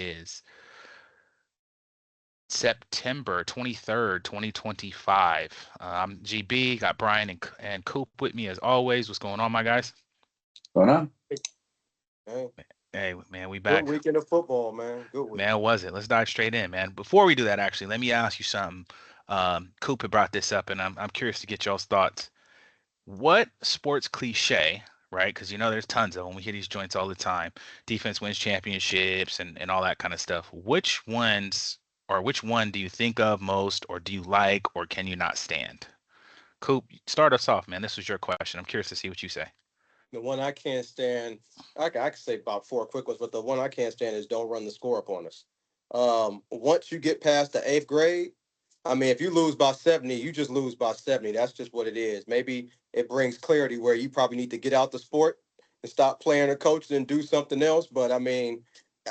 is September 23rd, 2025. I'm GB, got Brian and Coop with me as always. What's going on, my guys? Going on? Hey, Hey, man, we good back. weekend of football, man. Good week. Man, was it? Let's dive straight in, man. Before we do that, actually, let me ask you something. Coop had brought this up, and I'm curious to get y'all's thoughts. What sports cliche, right? Because there's tons of them. We hear these joints all the time. Defense wins championships and all that kind of stuff. Which ones or which one do you think of most, or do you like, or can you not stand? Coop, start us off, man. This was your question. I'm curious to see what you say. The one I can't stand, I can say about four quick ones, but the one I can't stand is don't run the score up on us. Once you get past the eighth grade, I mean, if you lose by 70, you just lose by 70. That's just what it is. Maybe it brings clarity where you probably need to get out the sport and stop playing or coaching and do something else. But I mean,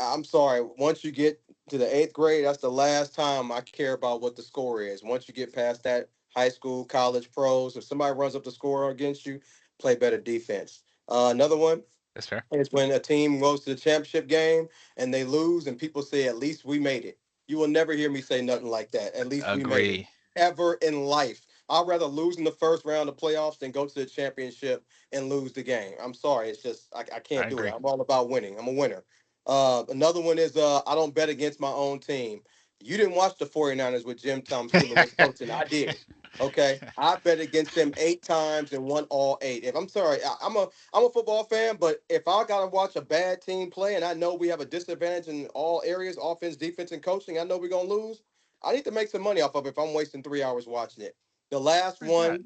I'm sorry. Once you get to the eighth grade, that's the last time I care about what the score is. Once you get past that, high school, college, pros, if somebody runs up the score against you, play better defense. Another one That's fair. is when a team goes to the championship game and they lose, and people say, "At least we made it." You will never hear me say nothing like that. At least we made it. Agree. Ever in life, I'd rather lose in the first round of playoffs than go to the championship and lose the game. I'm sorry, it's just I I can't do it. agree. I'm all about winning. I'm a winner. Another one is I don't bet against my own team. You didn't watch the 49ers with Jim Tom Sula was coaching. I did. Okay, I bet against them 8 times and won all 8. If I'm sorry, I'm a football fan, but if I gotta watch a bad team play and I know we have a disadvantage in all areas, offense, defense, and coaching, I know we're gonna lose. I need to make some money off of it if I'm wasting 3 hours watching it. The last Where's that? one,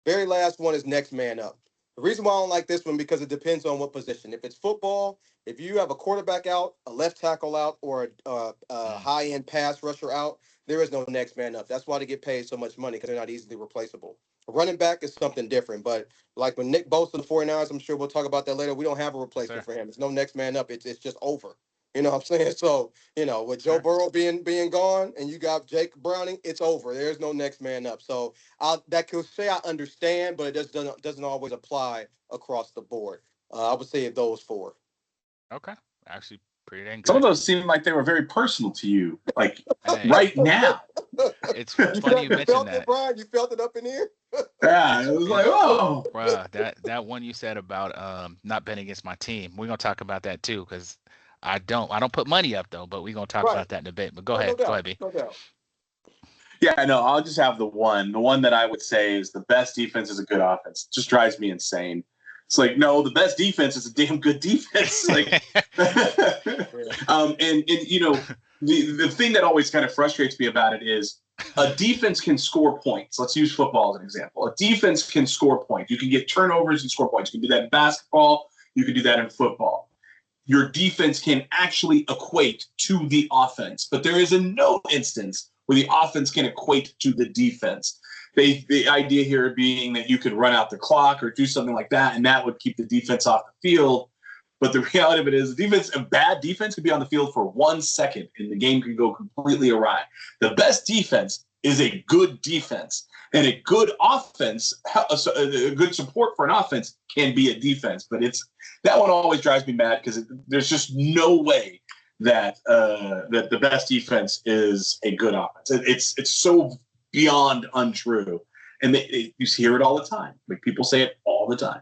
very last one is next man up. The reason why I don't like this one because it depends on what position. If it's football, if you have a quarterback out, a left tackle out, or a Mm, high end pass rusher out, there is no next man up. That's why they get paid so much money because they're not easily replaceable. A running back is something different, but like when Nick Bosa, the 49ers, I'm sure we'll talk about that later. We don't have a yes, replacement sir. for him. It's no next man up. It's just over. You know what I'm saying? So, with Yes, Joe sir. Burrow being gone and you got Jake Browning, it's over. There's no next man up. So that could say I understand, but it just doesn't always apply across the board. I would say those four. Okay. Actually, pretty dang Some of good. those seem like they were very personal to you, like Hey, right now. it's funny you You mentioned felt it, that. Brian? You felt it up in here? Yeah, it was like, It's oh, bruh, that one you said about not betting against my team. We're gonna talk about that too, because I don't put money up though, but we're gonna talk Right. about that in a bit. But go No, no ahead. Go doubt. ahead, B. No doubt. yeah, no, I'll just have the one. The one that I would say is the best defense is a good offense. It just drives me insane. It's like, no, the best defense is a damn good defense. Like, Yeah. the thing that always kind of frustrates me about it is a defense can score points. Let's use football as an example. A defense can score points. You can get turnovers and score points. You can do that in basketball. You can do that in football. Your defense can actually equate to the offense, but there is no instance where the offense can equate to the defense. The idea here being that you could run out the clock or do something like that, and that would keep the defense off the field. But the reality of it is, a bad defense could be on the field for 1 second, and the game could go completely awry. The best defense is a good defense, and a good offense, a good support for an offense can be a defense. But that one always drives me mad because there's just no way that that the best defense is a good offense. It's so beyond untrue, and you hear it all the time. Like, people say it all the time.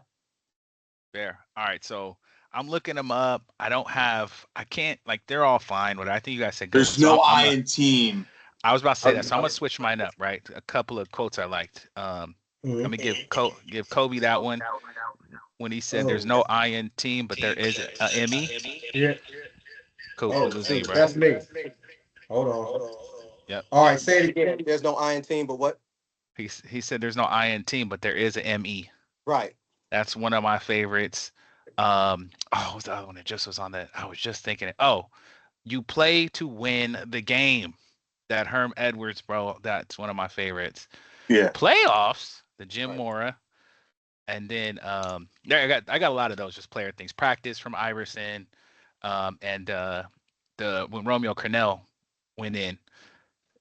Fair. All right. So I'm looking them up. I can't, like, they're all fine, but I think you guys said good There's ones. So no I'm I a, in team. I was about to say that. So I'm gonna switch mine up, right? A couple of quotes I liked. Let me Mhm. give Kobe that one when he said there's Oh, no I in team, but there is a ME. yeah. Coop, we Oh, losing you, shoot. bro. That's me. Hold on. Yep. All right, say it again. There's no I in team, but what? He said there's no I in team, but there is a ME. Right. That's one of my favorites. What was the other one that just was on that? I was just thinking it. Oh, you play to win the game. That Herm Edwards, bro. That's one of my favorites. Yeah. Playoffs, the Jim Right. Mora. And then there I got a lot of those just player things. Practice from Iverson, and the when Romeo Cornell went in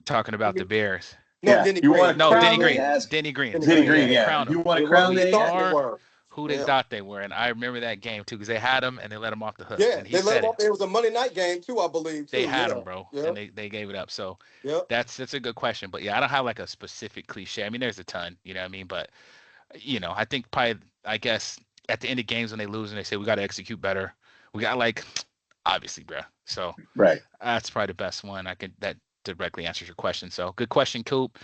talking about the Bears. No, Yeah. Denny You want Green. a No, crown Denny they Green. ask? Denny Green. Denny Denny Green, Yeah, Green, yeah. yeah. crown him. You want a It was crown We we they thought ask? they are were. who they Yeah. thought they were, and I remember that game too because they had him and they let him off the hook, Yeah, and he they let said him it. off. It was a Monday night game too, I believe They too. had Yeah, him, bro, yeah, and they gave it up. So yeah. that's a good question, but yeah, I don't have like a specific cliche. I mean, there's a ton, you know what I mean, but I think probably I guess at the end of games when they lose and they say we got to execute better, we got like obviously, bro. So Right. that's probably the best one I could that directly answers your question. So good question, Coop.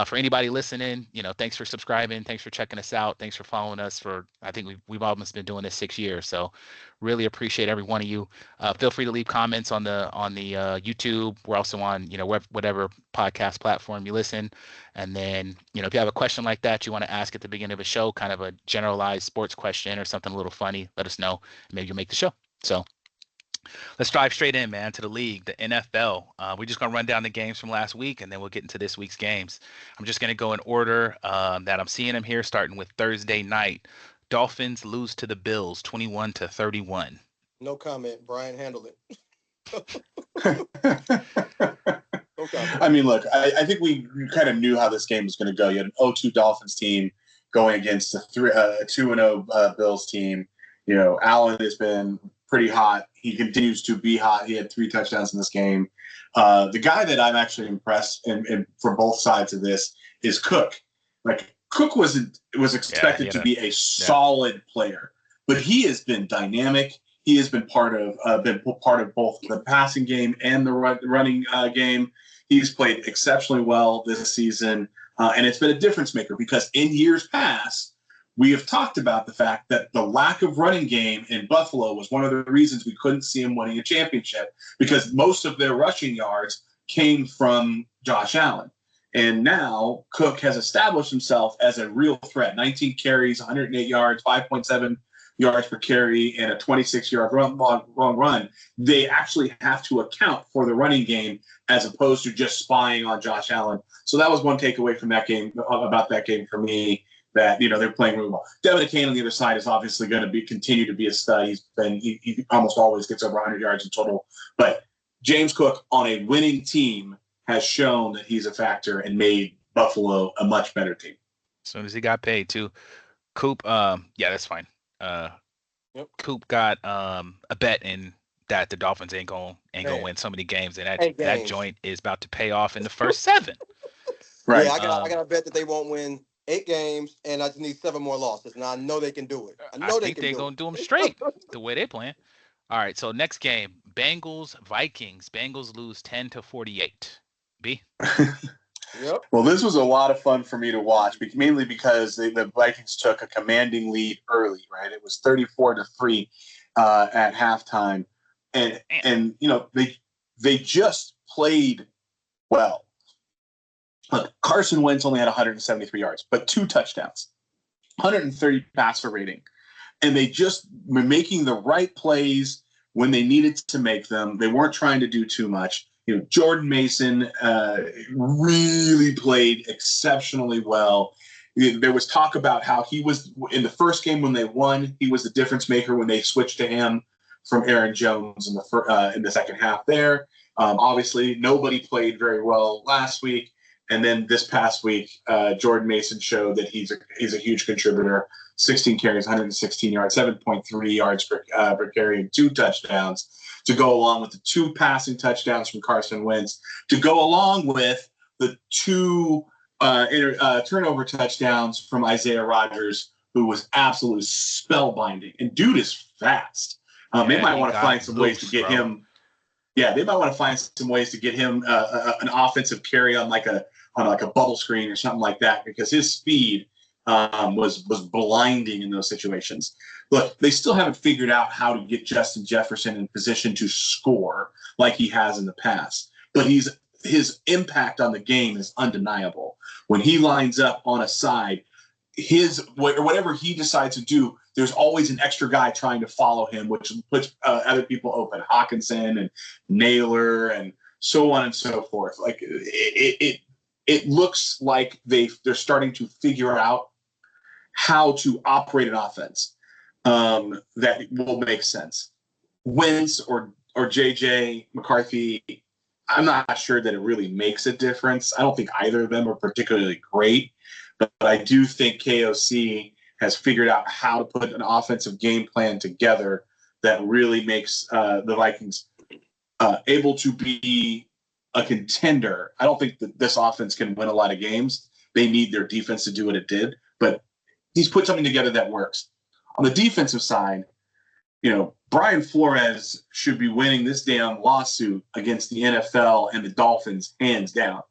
For anybody listening, thanks for subscribing, thanks for checking us out, thanks for following us for I think we've almost been doing this 6 years. So really appreciate every one of you. Feel free to leave comments on the YouTube. We're also on whatever podcast platform you listen. And then if you have a question like that you want to ask at the beginning of a show, kind of a generalized sports question or something a little funny, let us know. Maybe you'll make the show. So let's dive straight in, man, to the league, the NFL. We're just going to run down the games from last week, and then we'll get into this week's games. I'm just going to go in order that I'm seeing them here, starting with Thursday night. Dolphins lose to the Bills, 21-31. No comment. Brian handled it. No I comment. mean, look, I think we kind of knew how this game was going to go. You had an 0-2 Dolphins team going against a 2-0 Bills team. Allen has been pretty hot. He continues to be hot. He had 3 touchdowns in this game. The guy that I'm actually impressed in for both sides of this is Cook. Like Cook was expected to be a solid player, but he has been dynamic. He has been part of both the passing game and the running game. He's played exceptionally well this season, and it's been a difference maker because in years past, we have talked about the fact that the lack of running game in Buffalo was one of the reasons we couldn't see him winning a championship because most of their rushing yards came from Josh Allen. And now Cook has established himself as a real threat. 19 carries, 108 yards, 5.7 yards per carry, and a 26-yard long run. They actually have to account for the running game as opposed to just spying on Josh Allen. So that was one takeaway from that game about that game for me. That they're playing really well. Devin Kane on the other side is obviously going to continue to be a stud. He almost always gets over 100 yards in total. But James Cook on a winning team has shown that he's a factor and made Buffalo a much better team. As soon as he got paid too, Coop. Yeah, that's fine. Yep. Coop got a bet in that the Dolphins ain't gonna win so many games, and that joint is about to pay off in the first 7. Right. Yeah, I got a bet that they won't win 8 games, and I just need 7 more losses. And I know they can do it. I think they're gonna do them straight the way they're playing. All right, so next game, Bengals Vikings. Bengals lose 10-48. B. Yep. Well, this was a lot of fun for me to watch, mainly because the Vikings took a commanding lead early. Right, it was 34-3 at halftime, and they just played well. Look, Carson Wentz only had 173 yards, but 2 touchdowns, 130 passer rating. And they just were making the right plays when they needed to make them. They weren't trying to do too much. Jordan Mason really played exceptionally well. There was talk about how he was in the first game when they won. He was the difference maker when they switched to him from Aaron Jones in the second half there. Obviously, nobody played very well last week. And then this past week, Jordan Mason showed that he's a huge contributor. 16 carries, 116 yards, 7.3 yards per carry, and 2 touchdowns to go along with the 2 passing touchdowns from Carson Wentz, to go along with the 2 turnover touchdowns from Isaiah Rodgers, who was absolutely spellbinding. And dude is fast. They might want to find some ways to get him. Yeah, they might want to find some ways to get him an offensive carry on like a bubble screen or something like that, because his speed was blinding in those situations. Look, they still haven't figured out how to get Justin Jefferson in position to score like he has in the past. But his impact on the game is undeniable. When he lines up on a side, whatever he decides to do, there's always an extra guy trying to follow him, which puts other people open, Hawkinson and Naylor and so on and so forth. Like it looks like they're starting to figure out how to operate an offense that will make sense. Wentz or JJ McCarthy, I'm not sure that it really makes a difference. I don't think either of them are particularly great, but I do think KOC has figured out how to put an offensive game plan together that really makes the Vikings able to be a contender. I don't think that this offense can win a lot of games. They need their defense to do what it did, but he's put something together that works. On the defensive side, Brian Flores should be winning this damn lawsuit against the NFL and the Dolphins hands down.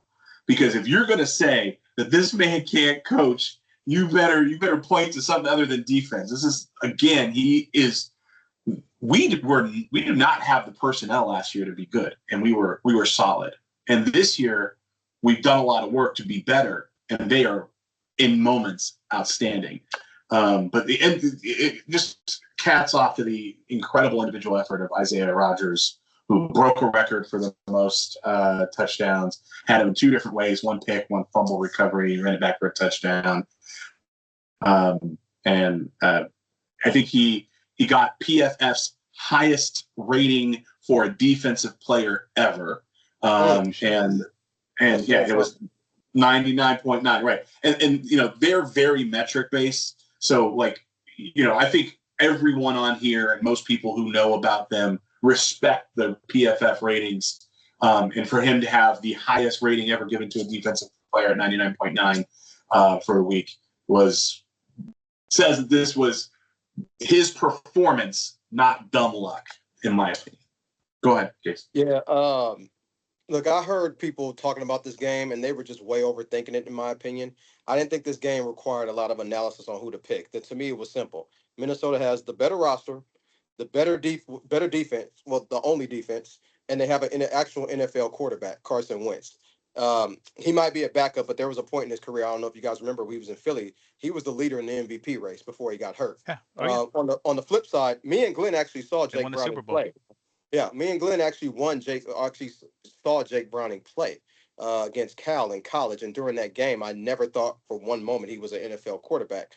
Because if you're going to say that this man can't coach, you better point to something other than defense. This is, again, we did not have the personnel last year to be good, and we were solid. And this year, we've done a lot of work to be better, and they are in moments outstanding. But it just hats off to the incredible individual effort of Isaiah Rodgers, who broke a record for the most touchdowns. Had him in two different ways: one pick, one fumble recovery, ran it back for a touchdown. And I think he got PFF's highest rating for a defensive player ever. And yeah, it was 99.9, right. And they're very metric based. So I think everyone on here and most people who know about them respect the PFF ratings. And for him to have the highest rating ever given to a defensive player at 99.9 for a week says that this was his performance, not dumb luck, in my opinion. Go ahead, Case. Yeah. Look, I heard people talking about this game, and they were just way overthinking it, in my opinion. I didn't think this game required a lot of analysis on who to pick. That to me, it was simple. Minnesota has the better roster, the better defense, well, the only defense, and they have an actual NFL quarterback, Carson Wentz. He might be a backup, but there was a point in his career. I don't know if you guys remember. He was in Philly. He was the leader in the MVP race before he got hurt. Yeah. Oh, yeah. On the flip side, me and Glenn actually saw They Jake won the Browning Super Bowl. play. Yeah, me and Glenn actually saw Jake Browning play against Cal in college, and during that game, I never thought for one moment he was an NFL quarterback.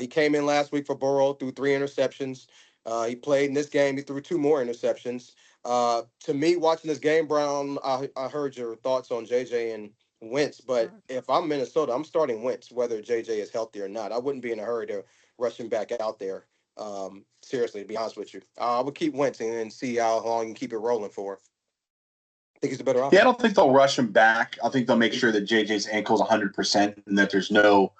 He came in last week for Burrow, threw 3 interceptions. He played in this game. He threw 2 more interceptions. To me, watching this game, Brown, I heard your thoughts on JJ and Wentz, but if I'm Minnesota, I'm starting Wentz, whether JJ is healthy or not. I wouldn't be in a hurry to rush him back out there. Seriously, to be honest with you, I would keep Wentz and see how long you can keep it rolling for. I think he's a better option. Yeah, I don't think they'll rush him back. I think they'll make sure that JJ's ankle's 100% and that there's no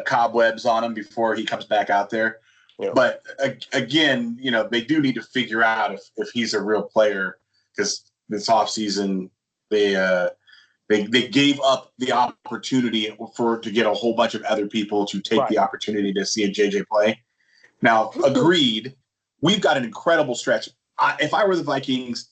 cobwebs on him before he comes back out there. Yeah. But again, they do need to figure out if he's a real player, because this offseason they gave up the opportunity to get a whole bunch of other people to take the opportunity to see a JJ play. Now, agreed, we've got an incredible stretch. If I were the Vikings,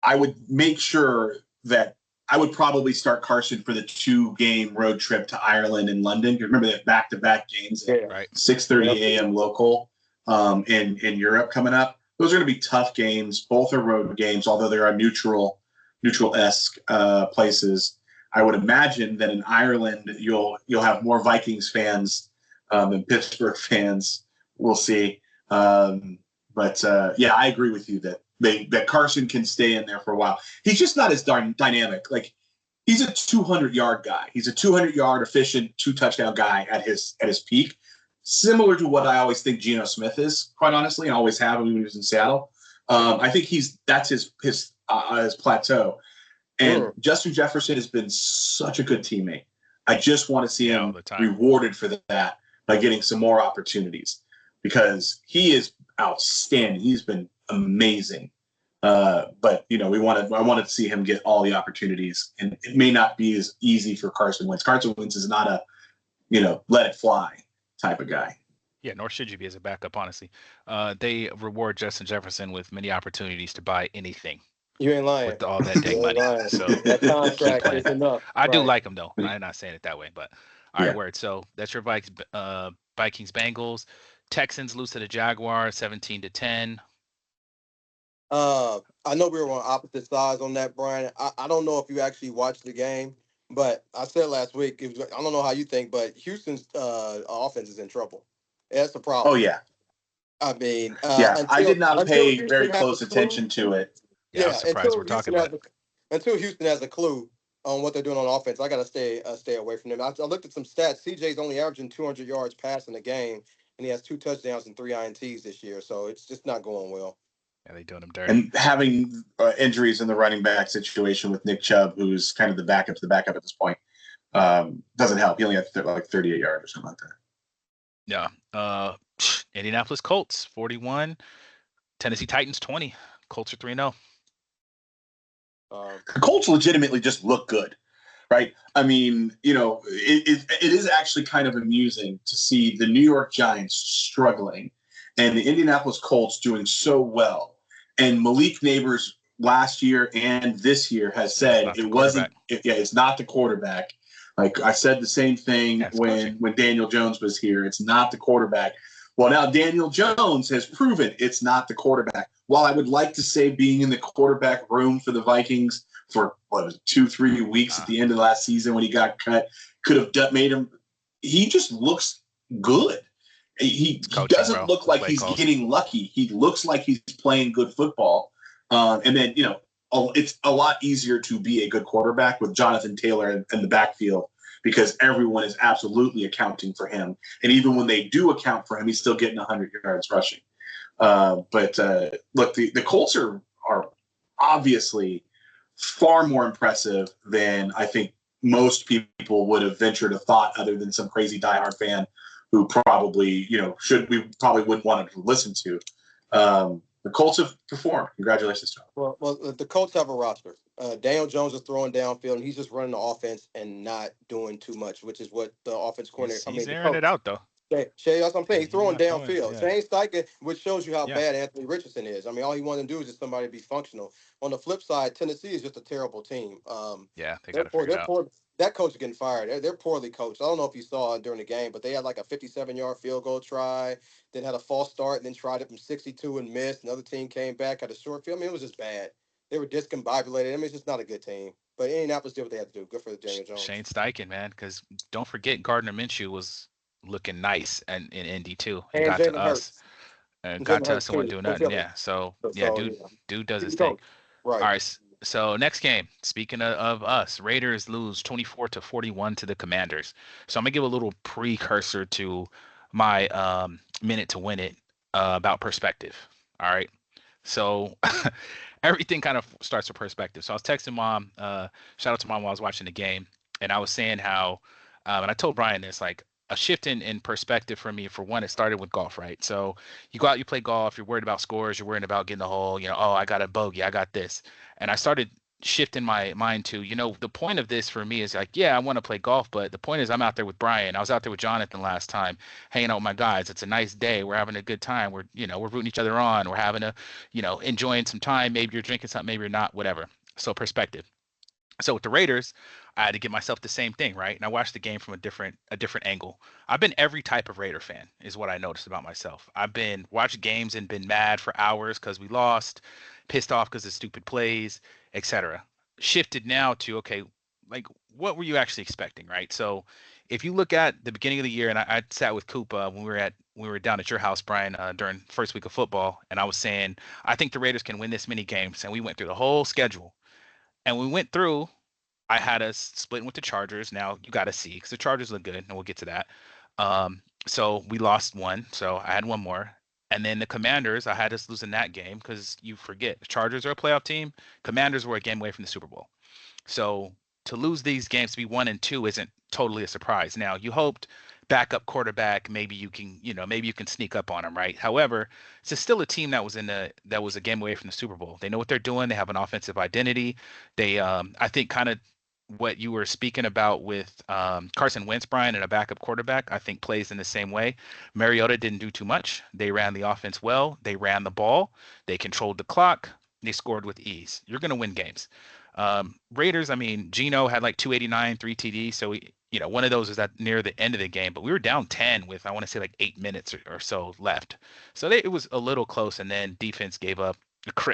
I would make sure that I would probably start Carson for the 2-game road trip to Ireland and London. You remember that back-to-back games at 6:30 a.m. local in Europe coming up. Those are going to be tough games. Both are road games, although there are neutral-esque places. I would imagine that in Ireland you'll have more Vikings fans than Pittsburgh fans. We'll see. But I agree with you that Carson can stay in there for a while. He's just not as dynamic. He's a 200-yard guy. He's a 200-yard efficient 2-touchdown guy at his peak, similar to what I always think Geno Smith is, quite honestly, and always have when he was in Seattle. I think that's his plateau. And Justin Jefferson has been such a good teammate. I just want to see him rewarded for that by getting some more opportunities, because he is outstanding. He's been amazing. But I wanted to see him get all the opportunities, and it may not be as easy for Carson Wentz. Carson Wentz is not a let it fly type of guy. Yeah, nor should you be as a backup, honestly. They reward Justin Jefferson with many opportunities to buy anything. You ain't lying. With all that dang money. So that contract is enough. I do like him, though. I'm not saying it that way, but all right, word. So that's your Vikings Bengals. Texans lose to the Jaguars 17-10. I know we were on opposite sides on that, Brian. I don't know if you actually watched the game, but I said last week, I don't know how you think, but Houston's offense is in trouble. That's the problem. Oh, yeah. I mean, I did not pay very close attention to it. Yeah, I'm surprised we're talking about it. Until Houston has a clue, on what they're doing on offense. I got to stay away from them. I looked at some stats. CJ's only averaging 200 yards passing a game, and he has 2 touchdowns and 3 INTs this year. So it's just not going well. Yeah, they doing him dirty. And having injuries in the running back situation with Nick Chubb, who's kind of the backup to the backup at this point, doesn't help. He only had like 38 yards or something like that. Yeah. Indianapolis Colts 41, Tennessee Titans 20. Colts are 3-0. The Colts legitimately just look good, right? I mean, it is actually kind of amusing to see the New York Giants struggling and the Indianapolis Colts doing so well. And Malik Neighbors last year and this year has said it's not the quarterback. Like I said the same thing when Daniel Jones was here. It's not the quarterback. Well, now Daniel Jones has proven it's not the quarterback. While I would like to say being in the quarterback room for the Vikings for 2-3 weeks at the end of last season when he got cut could have made him. He just looks good. He doesn't look like he's getting lucky. He looks like he's playing good football. And then it's a lot easier to be a good quarterback with Jonathan Taylor in the backfield because everyone is absolutely accounting for him. And even when they do account for him, he's still getting 100 yards rushing. But look, the Colts are obviously far more impressive than I think most people would have ventured a thought other than some crazy diehard fan who probably, we probably wouldn't want to listen to. The Colts have performed. Congratulations to them. Well, the Colts have a roster. Daniel Jones is throwing downfield, and he's just running the offense and not doing too much, which is what the offense coordinator. He's airing it out, though. Shay, that's what I'm saying. He's throwing downfield. Yeah. Shane Steichen, which shows you how bad Anthony Richardson is. I mean, all he wanted to do is just somebody to be functional. On the flip side, Tennessee is just a terrible team. They got to figure it out. That coach is getting fired. They're poorly coached. I don't know if you saw it during the game, but they had like a 57-yard field goal try, then had a false start, and then tried it from 62 and missed. Another team came back, had a short field. I mean, it was just bad. They were discombobulated. I mean, it's just not a good team. But Indianapolis did what they had to do. Good for Daniel Jones. Shane Steichen, man, because don't forget Gardner Minshew was looking nice in Indy too. And got to us. And got to us and wouldn't do nothing. Yeah. So dude does his thing. Right. All right. So next game, speaking of us, Raiders lose 24-41 to the Commanders. So I'm gonna give a little precursor to my minute to win it about perspective. All right. So everything kind of starts with perspective. So I was texting mom, shout out to mom while I was watching the game, and I was saying how, and I told Brian this, like a shift in perspective for me. For one, it started with golf, right? So you go out, you play golf, you're worried about scores, you're worried about getting the hole, oh, I got a bogey, I got this. And I started shifting my mind to, the point of this for me is like, yeah, I want to play golf, but the point is I'm out there with Brian. I was out there with Jonathan last time, hanging out with my guys. It's a nice day. We're having a good time. We're rooting each other on. We're having enjoying some time. Maybe you're drinking something, maybe you're not, whatever. So perspective. So with the Raiders, I had to give myself the same thing, right? And I watched the game from a different angle. I've been every type of Raider fan, is what I noticed about myself. I've been watched games and been mad for hours because we lost, pissed off because of stupid plays, etc. Shifted now to, okay, like what were you actually expecting, right? So if you look at the beginning of the year, and I sat with Koopa when we were down at your house, Brian, during first week of football, and I was saying I think the Raiders can win this many games, and we went through the whole schedule. And we went through, I had us splitting with the Chargers. Now you got to see because the Chargers look good, and we'll get to that. So we lost one, so I had one more. And then the Commanders, I had us losing that game because you forget the Chargers are a playoff team. Commanders were a game away from the Super Bowl. So to lose these games to be 1-2 isn't totally a surprise. Now you hoped backup quarterback, maybe you can sneak up on them, right? However, it's still a team that was a game away from the Super Bowl. They know what they're doing. They have an offensive identity. They, I think, kind of what you were speaking about with Carson Wentz, Brian, and a backup quarterback, I think plays in the same way. Mariota didn't do too much. They ran the offense well. They ran the ball. They controlled the clock. They scored with ease. You're going to win games. Raiders, I mean, Geno had like 289, 3 TDs. So, one of those was at near the end of the game, but we were down 10 with, I want to say, like 8 minutes or so left. So it was a little close, and then defense gave up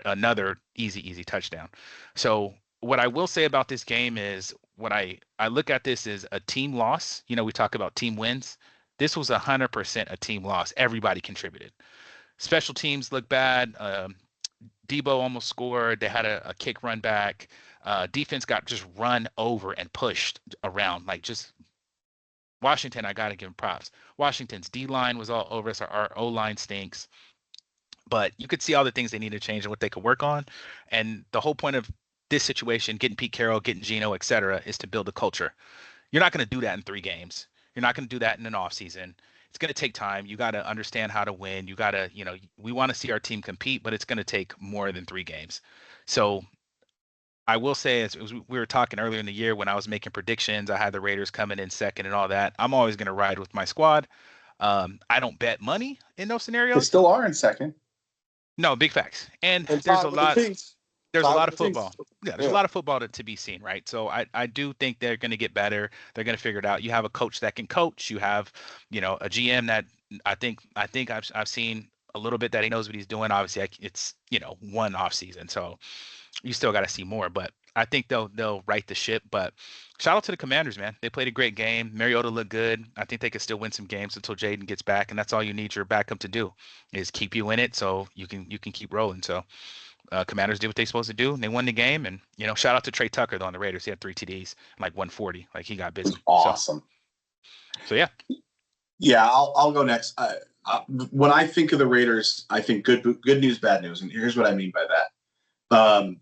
another easy touchdown. So what I will say about this game is what I look at this as a team loss. We talk about team wins. This was 100% a team loss. Everybody contributed. Special teams look bad. Debo almost scored. They had a kick run back. Defense got just run over and pushed around. Like just Washington, I got to give them props. Washington's D line was all over us. Our O line stinks. But you could see all the things they need to change and what they could work on. And the whole point of this situation, getting Pete Carroll, getting Geno, et cetera, is to build a culture. You're not going to do that in 3 games. You're not going to do that in an off season. It's going to take time. You got to understand how to win. You got to, we want to see our team compete, but it's going to take more than 3 games. So I will say, as we were talking earlier in the year when I was making predictions, I had the Raiders coming in second and all that. I'm always going to ride with my squad. I don't bet money in those They scenarios. still are in second. No, big facts. And And there's tied a with the lot. Chiefs. There's a Tied lot with of the football. Chiefs. Yeah, there's a lot of football to be seen, right? So I do think they're going to get better. They're going to figure it out. You have a coach that can coach. You have, a GM that I think I've seen a little bit that he knows what he's doing. Obviously, it's one off season, so you still got to see more. But I think they'll right the ship. But shout out to the Commanders, man. They played a great game. Mariota looked good. I think they could still win some games until Jaden gets back, and that's all you need your backup to do is keep you in it, so you can keep rolling. So Commanders did what they supposed to do, and they won the game. And shout out to Trey Tucker though on the Raiders. He had 3 TDs, like 140. Like he got It was busy. awesome. So yeah. Yeah, I'll go next. When I think of the Raiders, I think good news, bad news, and here's what I mean by that.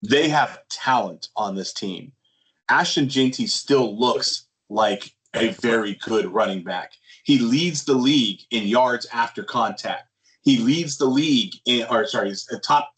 They have talent on this team. Ashton Jeanty still looks like a very good running back. He leads the league in yards after contact. He leads the league he's a top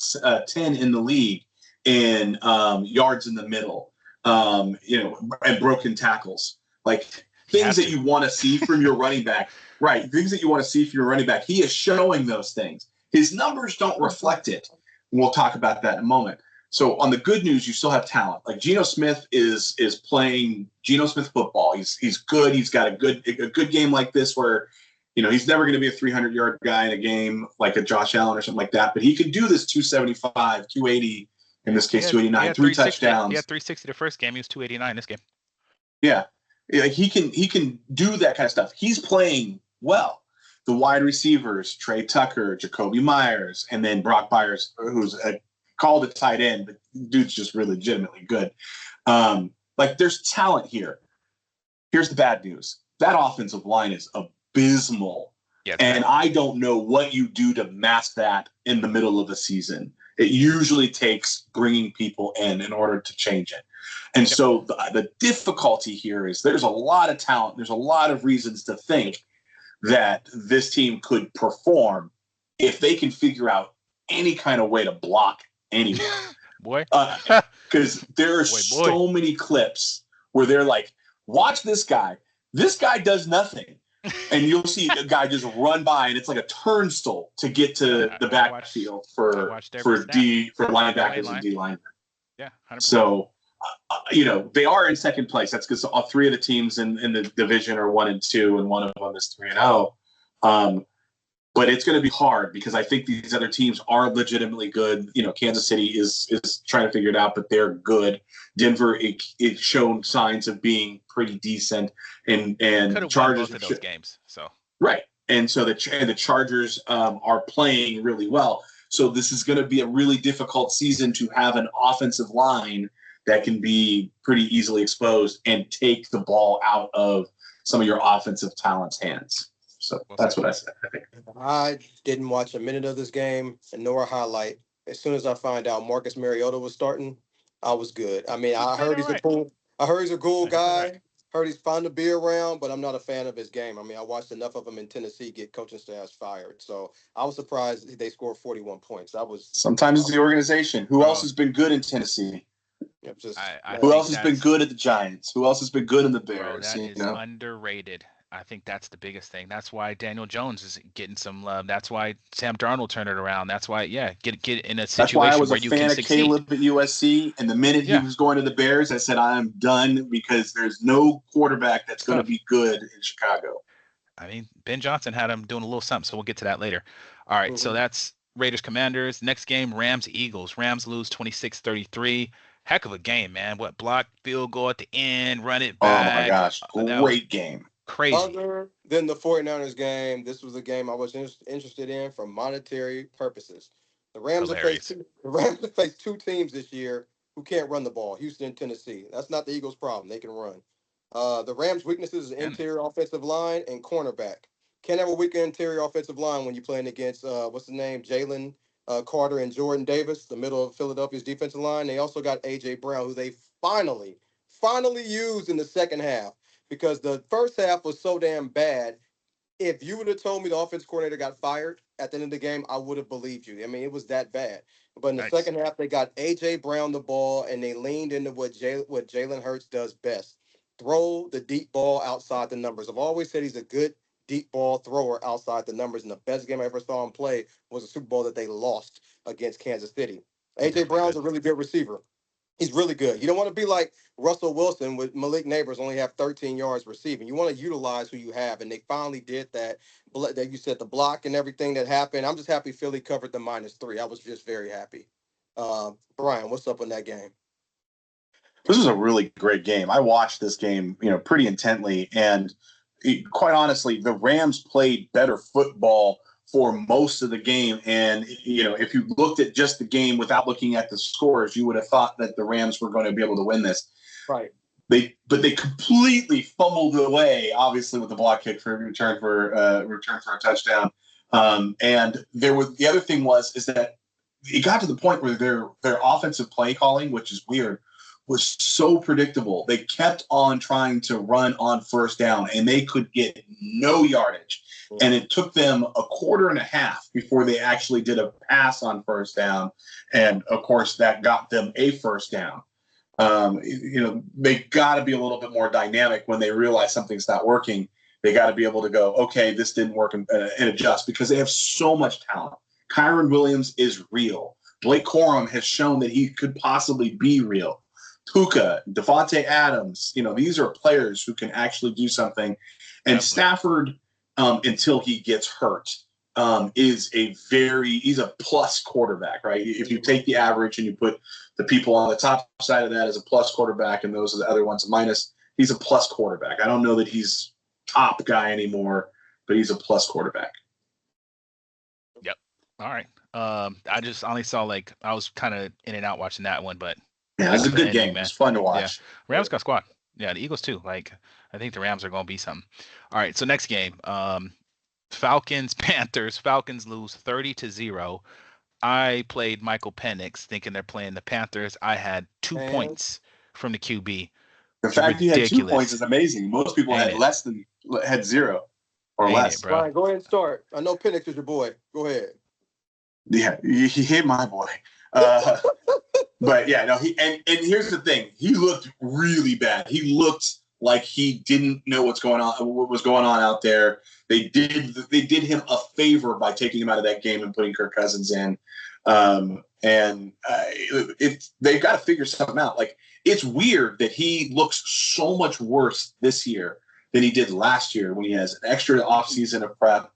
10 in the league in yards in the middle, and broken tackles. Like things that you want to see from your running back, right? Things that you want to see from your running back. He is showing those things. His numbers don't reflect it. We'll talk about that in a moment. So on the good news, you still have talent. Like Geno Smith is playing Geno Smith football. He's good. He's got a good game like this where, he's never going to be a 300-yard guy in a game like a Josh Allen or something like that. But he could do this 275, 280, in this case 289, 3 touchdowns. He had 360 the first game. He was 289 this game. Yeah, he can do that kind of stuff. He's playing well. The wide receivers, Trey Tucker, Jacoby Myers, and then Brock Byers, who's called a tight end, but dude's just really legitimately good. There's talent here. Here's the bad news. That offensive line is abysmal. Yeah, and I don't know what you do to mask that in the middle of the season. It usually takes bringing people in order to change it. And so the difficulty here is there's a lot of talent. There's a lot of reasons to think that this team could perform if they can figure out any kind of way to block anyone. Boy. Because there are so many clips where they're like, watch this guy. This guy does nothing. And you'll see a guy just run by, and it's like a turnstile to get to the backfield for linebackers and D line. Yeah, 100%. So, they are in second place. That's because all 3 of the teams in the division are 1 and 2, and one of them is 3 and 0. But it's going to be hard because I think these other teams are legitimately good. Kansas City is trying to figure it out, but they're good. Denver, it's shown signs of being pretty decent, and Chargers both of those games. So right, and so the Chargers are playing really well. So this is going to be a really difficult season to have an offensive line that can be pretty easily exposed and take the ball out of some of your offensive talent's hands. So that's what I said, I think. I didn't watch a minute of this game and nor a highlight. As soon as I find out Marcus Mariota was starting, I was good. I mean, I heard he's a cool guy. Heard he's fun to be around, but I'm not a fan of his game. I mean, I watched enough of him in Tennessee get coaching staffs fired. So I was surprised they scored 41 points. Sometimes it's the organization. Who else has been good in Tennessee? Who else has been good at the Giants? Who else has been good in the Bears? That is underrated. I think that's the biggest thing. That's why Daniel Jones is getting some love. That's why Sam Darnold turned it around. That's why, get in a situation where you can succeed. That's why I was a fan of Caleb at USC. And the minute he was going to the Bears, I said, I am done because there's no quarterback that's going to be good in Chicago. I mean, Ben Johnson had him doing a little something, so we'll get to that later. All right, so that's Raiders Commanders. Next game, Rams Eagles. Rams lose 26-33. Heck of a game, man. What, block, field goal at the end, run it back. Oh, my gosh. Great game. Crazy. Other than the 49ers game, this was a game I was interested in for monetary purposes. The Rams have faced Hilarious. the Rams have faced two teams this year who can't run the ball. Houston and Tennessee. That's not the Eagles' problem. They can run. The Rams' weaknesses is And interior offensive line and cornerback. Can't have a weak interior offensive line when you're playing against what's the name, Jalen Carter and Jordan Davis, the middle of Philadelphia's defensive line. They also got AJ Brown, who they finally used in the second half because the first half was so damn bad. If you would have told me the offense coordinator got fired at the end of the game, I would have believed you. I mean, it was that bad. But in the nice. second half, they got AJ Brown the ball and they leaned into what Jalen Hurts does best: throw the deep ball outside the numbers. I've always said he's a good deep ball thrower outside the numbers, and the best game I ever saw him play was a Super Bowl that they lost against Kansas City. He's AJ definitely Brown's good. a really good receiver. He's really good. You don't want to be like Russell Wilson with Malik Neighbors only have 13 yards receiving. You want to utilize who you have, and they finally did that. That you said the block and everything that happened. I'm just happy Philly covered the -3. I was just very happy. Brian, what's up in that game? This was a really great game. I watched this game, pretty intently, and quite honestly, the Rams played better football for most of the game. And if you looked at just the game without looking at the scores, you would have thought that the Rams were going to be able to win this. Right. But they completely fumbled away, obviously, with the block kick for return for a touchdown. And the other thing is that it got to the point where their offensive play calling, which is weird, was so predictable. They kept on trying to run on first down, and they could get no yardage. And it took them a quarter and a half before they actually did a pass on first down. And, of course, that got them a first down. They got to be a little bit more dynamic when they realize something's not working. They got to be able to go, okay, this didn't work, and adjust, because they have so much talent. Kyron Williams is real. Blake Corum has shown that he could possibly be real. Puka, Devontae Adams, these are players who can actually do something. And Stafford, until he gets hurt, he's a plus quarterback, right? If you take the average and you put the people on the top side of that as a plus quarterback and those are the other ones a minus, he's a plus quarterback. I don't know that he's top guy anymore, but he's a plus quarterback. Yep. All right. I just only saw I was kind of in and out watching that one, but yeah, it was a good game. Man. It was fun to watch. Yeah. Rams got squad. Yeah, the Eagles too. I think the Rams are going to be something. All right. So next game, Falcons Panthers. Falcons lose 30-0. I played Michael Penix thinking they're playing the Panthers. I had 2 points from the QB. The fact you had 2 points is amazing. Most people had 0 or less. Bro. Brian, go ahead and start. I know Penix is your boy. Go ahead. Yeah, he hit my boy. But yeah, no, and here's the thing. He looked really bad. He looked like he didn't know what was going on out there. They did him a favor by taking him out of that game and putting Kirk Cousins in. They've got to figure something out. It's weird that he looks so much worse this year than he did last year when he has an extra offseason of prep.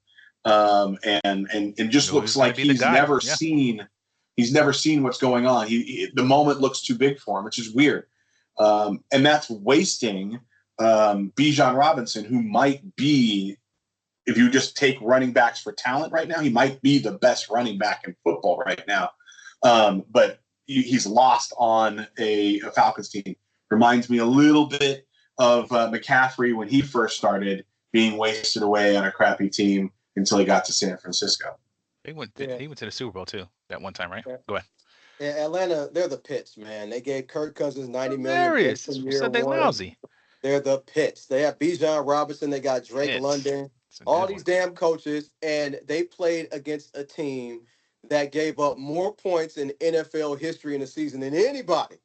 And just looks like he's never seen what's going on. The moment looks too big for him, which is weird. And that's wasting Bijan Robinson, who might be, if you just take running backs for talent right now, he might be the best running back in football right now. But he's lost on a Falcons team. Reminds me a little bit of McCaffrey when he first started being wasted away on a crappy team until he got to San Francisco. He went to the Super Bowl too that one time, right? Yeah. Go ahead. Yeah, Atlanta, they're the Pits, man. They gave Kirk Cousins $90 million. Hilarious. Said they lousy. They're the Pits. They have Bijan Robinson. They got Drake London. All these damn coaches, and they played against a team that gave up more points in NFL history in the season than anybody,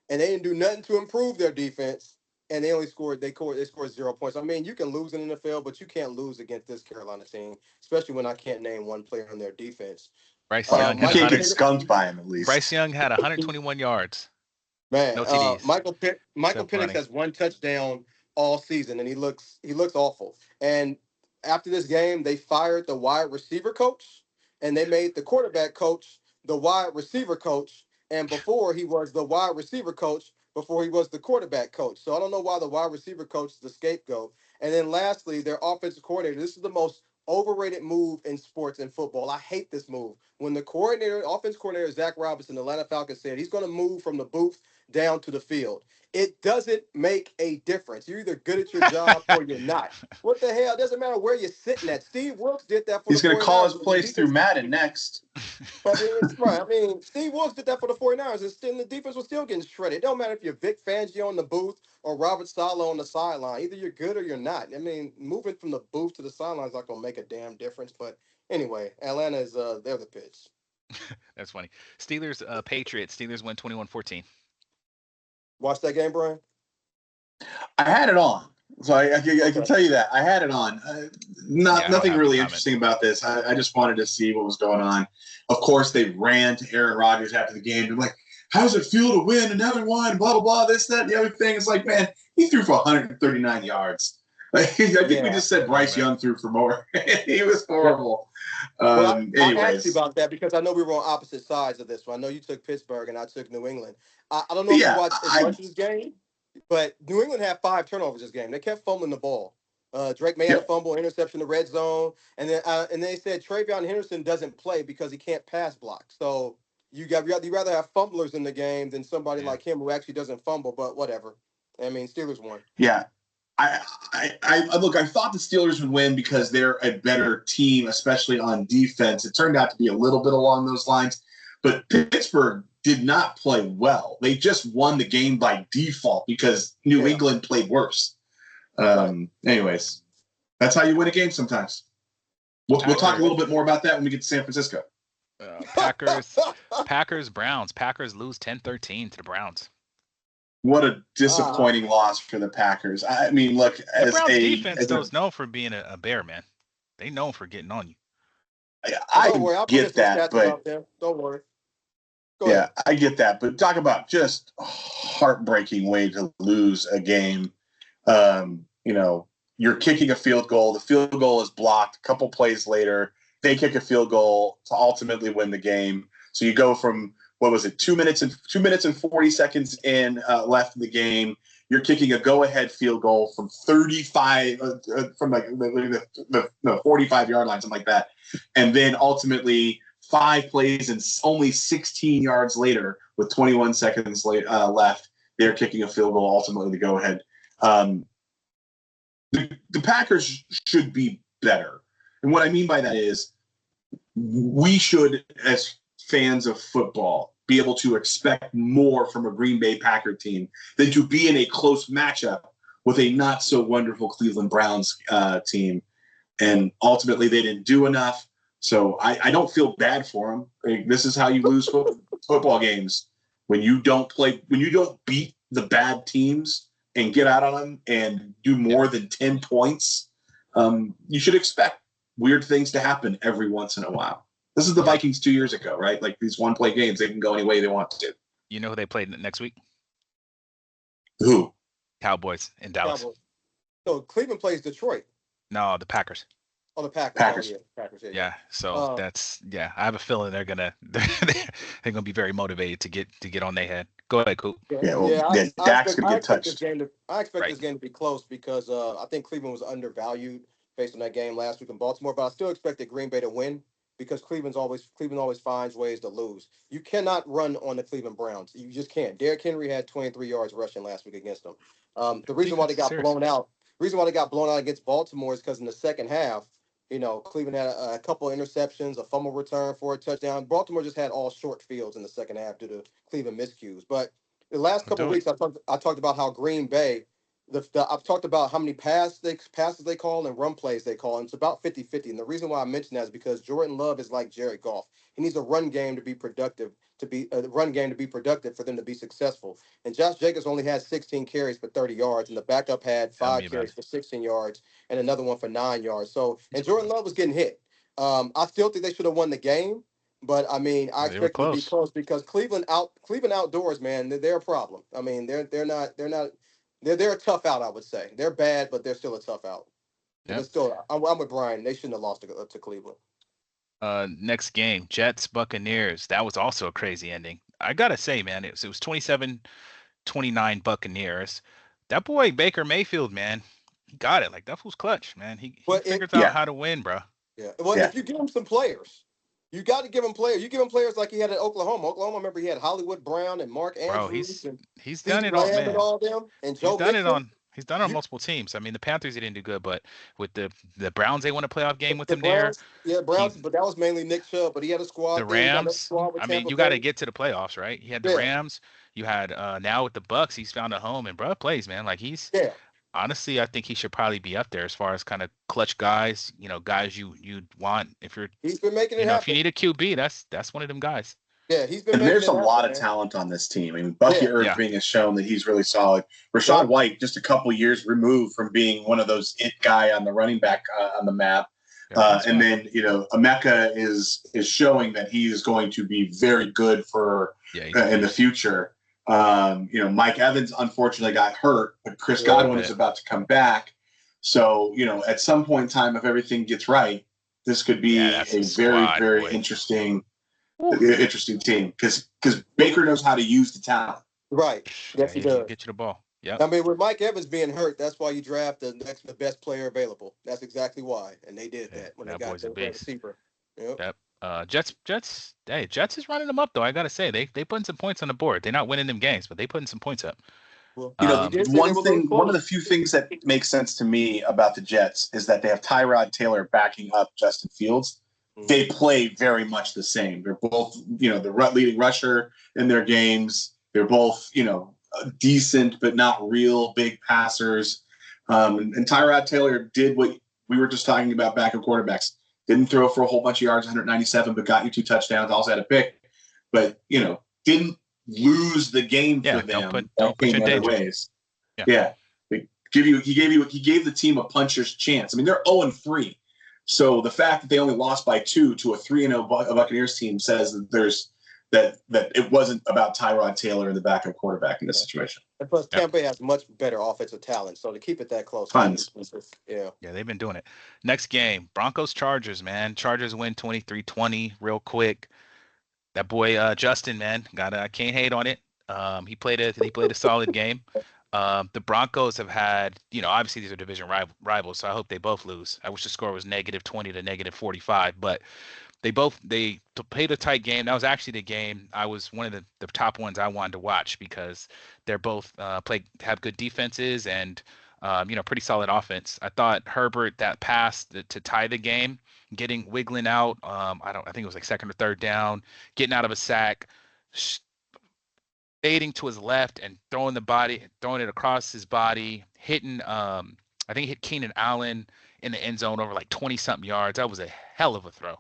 and they didn't do nothing to improve their defense. And they only scored 0 points. I mean, you can lose in the NFL, but you can't lose against this Carolina team, especially when I can't name one player on their defense. Bryce Young you can't get skunked by him at least. Bryce Young had 121 yards. Man, no TDs. Michael Penix has 1 touchdown all season, and he looks awful. And after this game, they fired the wide receiver coach, and they made the quarterback coach the wide receiver coach. And before he was the wide receiver coach, before he was the quarterback coach. So I don't know why the wide receiver coach is the scapegoat. And then lastly, their offensive coordinator. This is the most overrated move in sports and football. I hate this move. when the offense coordinator Zach Robinson, the Atlanta Falcons, said he's going to move from the booth down to the field, it doesn't make a difference. You're either good at your job or you're not. What the hell? It doesn't matter where you're sitting at. Steve Wilkes did that for the He's going to call 49ers. his plays through Madden next. I mean, it's right. I mean, Steve Wilkes did that for the 49ers, and still the defense was still getting shredded. It don't matter if you're Vic Fangio in the booth or Robert Saleh on the sideline. Either you're good or you're not. I mean, moving from the booth to the sideline is not going to make a damn difference. But anyway, Atlanta is they're the pitch. That's funny. Steelers, Patriots. Steelers win 21-14. Watch that game, Brian. I had it on, so I can tell you that I had it on. Nothing really interesting about this. I just wanted to see what was going on. Of course, they ran to Aaron Rodgers after the game. They're like, "How does it feel to win and haven't won?" Blah blah blah. This, that, and the other thing. It's like, man, he threw for 139 yards. Like, I think we just said Bryce Young threw for more. He was horrible. Well, I anyways, asked you about that because I know we were on opposite sides of this one. I know you took Pittsburgh and I took New England. I don't know if you watched as much of this game, but New England had 5 turnovers this game. They kept fumbling the ball. Drake May had a fumble, interception in the red zone, and then they said Travion Henderson doesn't play because he can't pass block. So you rather have fumblers in the game than somebody like him who actually doesn't fumble. But whatever. I mean, Steelers won. Yeah. I thought the Steelers would win because they're a better team, especially on defense. It turned out to be a little bit along those lines, but Pittsburgh did not play well. They just won the game by default because New England played worse. Anyways, that's how you win a game sometimes. We'll talk a little bit more about that when we get to San Francisco. Packers, Browns. Packers lose 10-13 to the Browns. What a disappointing loss for the Packers. I mean, look, the Browns defense is known for being a bear, man. They known for getting on you. I'll get that, but don't worry. Go ahead. I get that, but talk about just a heartbreaking way to lose a game. You're kicking a field goal. The field goal is blocked. A couple plays later, they kick a field goal to ultimately win the game. So you go from, what was it, 2 minutes and 40 seconds in left in the game. You're kicking a go-ahead field goal from 35, from like the 45-yard line, something like that. And then ultimately 5 plays and only 16 yards later, with 21 seconds left, they're kicking a field goal ultimately to go ahead. The Packers should be better. And what I mean by that is we should, as fans of football, be able to expect more from a Green Bay Packer team than to be in a close matchup with a not so wonderful Cleveland Browns team. And ultimately they didn't do enough. So I don't feel bad for them. This is how you lose football games. When you don't beat the bad teams and get out on them and do more than 10 points, you should expect weird things to happen every once in a while. This is the Vikings 2 years ago, right? Like these one-play games, they can go any way they want to. You know who they play next week? Who? Cowboys in Dallas. Cowboys. So Cleveland plays Detroit. No, the Packers. Oh, the Packers. Packers. Oh, yeah. Packers. Yeah. So I have a feeling they're gonna be very motivated to get on their head. Go ahead, Coop. Dak's gonna get touched. I expect this game to be close because I think Cleveland was undervalued based on that game last week in Baltimore, but I still expected Green Bay to win because Cleveland always finds ways to lose. You cannot run on the Cleveland Browns. You just can't. Derrick Henry had 23 yards rushing last week against them. The reason why they got blown out against Baltimore is because in the second half, Cleveland had a couple of interceptions, a fumble return for a touchdown. Baltimore just had all short fields in the second half due to Cleveland miscues. But the last couple of weeks, I talked about how Green Bay, I've talked about how many passes they call and run plays they call, and it's about 50-50. And the reason why I mention that is because Jordan Love is like Jared Goff. He needs a run game to be productive, for them to be successful. And Josh Jacobs only had 16 carries for 30 yards, and the backup had 5 carries for 16 yards and another one for 9 yards. So, and Jordan Love was getting hit. I still think they should have won the game, but I mean, I expect it to be close because Cleveland outdoors, man, they're a problem. I mean, they're a tough out, I would say. They're bad, but they're still a tough out. Yep. I'm with Brian. They shouldn't have lost to Cleveland. Next game, Jets Buccaneers. That was also a crazy ending. I gotta say, man, it was 27-29 Buccaneers. That boy Baker Mayfield, man, he got it. Like that fool's clutch, man. He figures out how to win, bro. Yeah. Well, if you give him some players, You got to give him players. You give him players like he had at Oklahoma. Oklahoma, remember he had Hollywood Brown and Mark Bro, Andrews and he's done CeeDee it all, Lamb and man. all them and He's Joe done it Mixon. on multiple teams. I mean, the Panthers he didn't do good, but with the Browns, they won a playoff game with The him there. Browns, yeah, He Browns, but that was mainly Nick Chubb. But he had a the squad there. He got a Rams. squad with I mean, Tampa you got to Bay. get to the playoffs, right? He had the Yeah, Rams. You had now with the Bucks, he's found a home and bro plays, man. Like he's yeah. honestly, I think he should probably be up there as far as kind of clutch guys. Guys you want if you're He's been making it if you happen. need a QB, that's one of them guys. Yeah, he's been And making there's it a happen, lot of man. talent on this team. I mean, Bucky Yeah. Irving has shown that he's really solid. Rashad White, just a couple years removed from being one of those it guy on the running back on the map. And then Emeka is showing that he is going to be very good for in the future. Mike Evans unfortunately got hurt, but Chris Godwin is about to come back. So at some point in time, if everything gets right, this could be a very very interesting team because Baker knows how to use the talent. Right. Yes, he does. Get you the ball. Yeah. I mean, with Mike Evans being hurt, that's why you draft the best player available. That's exactly why, and they did that when they got the receiver. Yep. Jets. Hey, Jets is running them up though. I gotta say they putting some points on the board. They're not winning them games, but they putting some points up. Well, one of the few things that makes sense to me about the Jets is that they have Tyrod Taylor backing up Justin Fields. They play very much the same. They're both, the leading rusher in their games. They're both, decent but not real big passers. And Tyrod Taylor did what we were just talking about backup quarterbacks. Didn't throw for a whole bunch of yards, 197, but got you 2 touchdowns. Also had a pick, but didn't lose the game for them. Don't put you in danger. Ways. Yeah. He gave the team a puncher's chance. I mean, they're 0-3. So the fact that they only lost by 2 to a 3-0 Buccaneers team says that that it wasn't about Tyrod Taylor and the backup quarterback in this situation. And plus, Tampa has much better offensive talent, so to keep it that close, yeah, they've been doing it. Next game, Broncos Chargers, man. Chargers win 23-20 real quick. That boy Justin, man, I can't hate on it. He played a solid game. The Broncos have had, obviously these are division rivals, so I hope they both lose. I wish the score was -20 to -45, but they played a tight game. That was actually the game I was one of the top ones I wanted to watch because they're both have good defenses and pretty solid offense. I thought Herbert, that pass to tie the game, wiggling out, I think it was like second or third down, getting out of a sack, fading to his left and throwing it across his body, hitting I think he hit Keenan Allen in the end zone over like 20-something yards. That was a hell of a throw.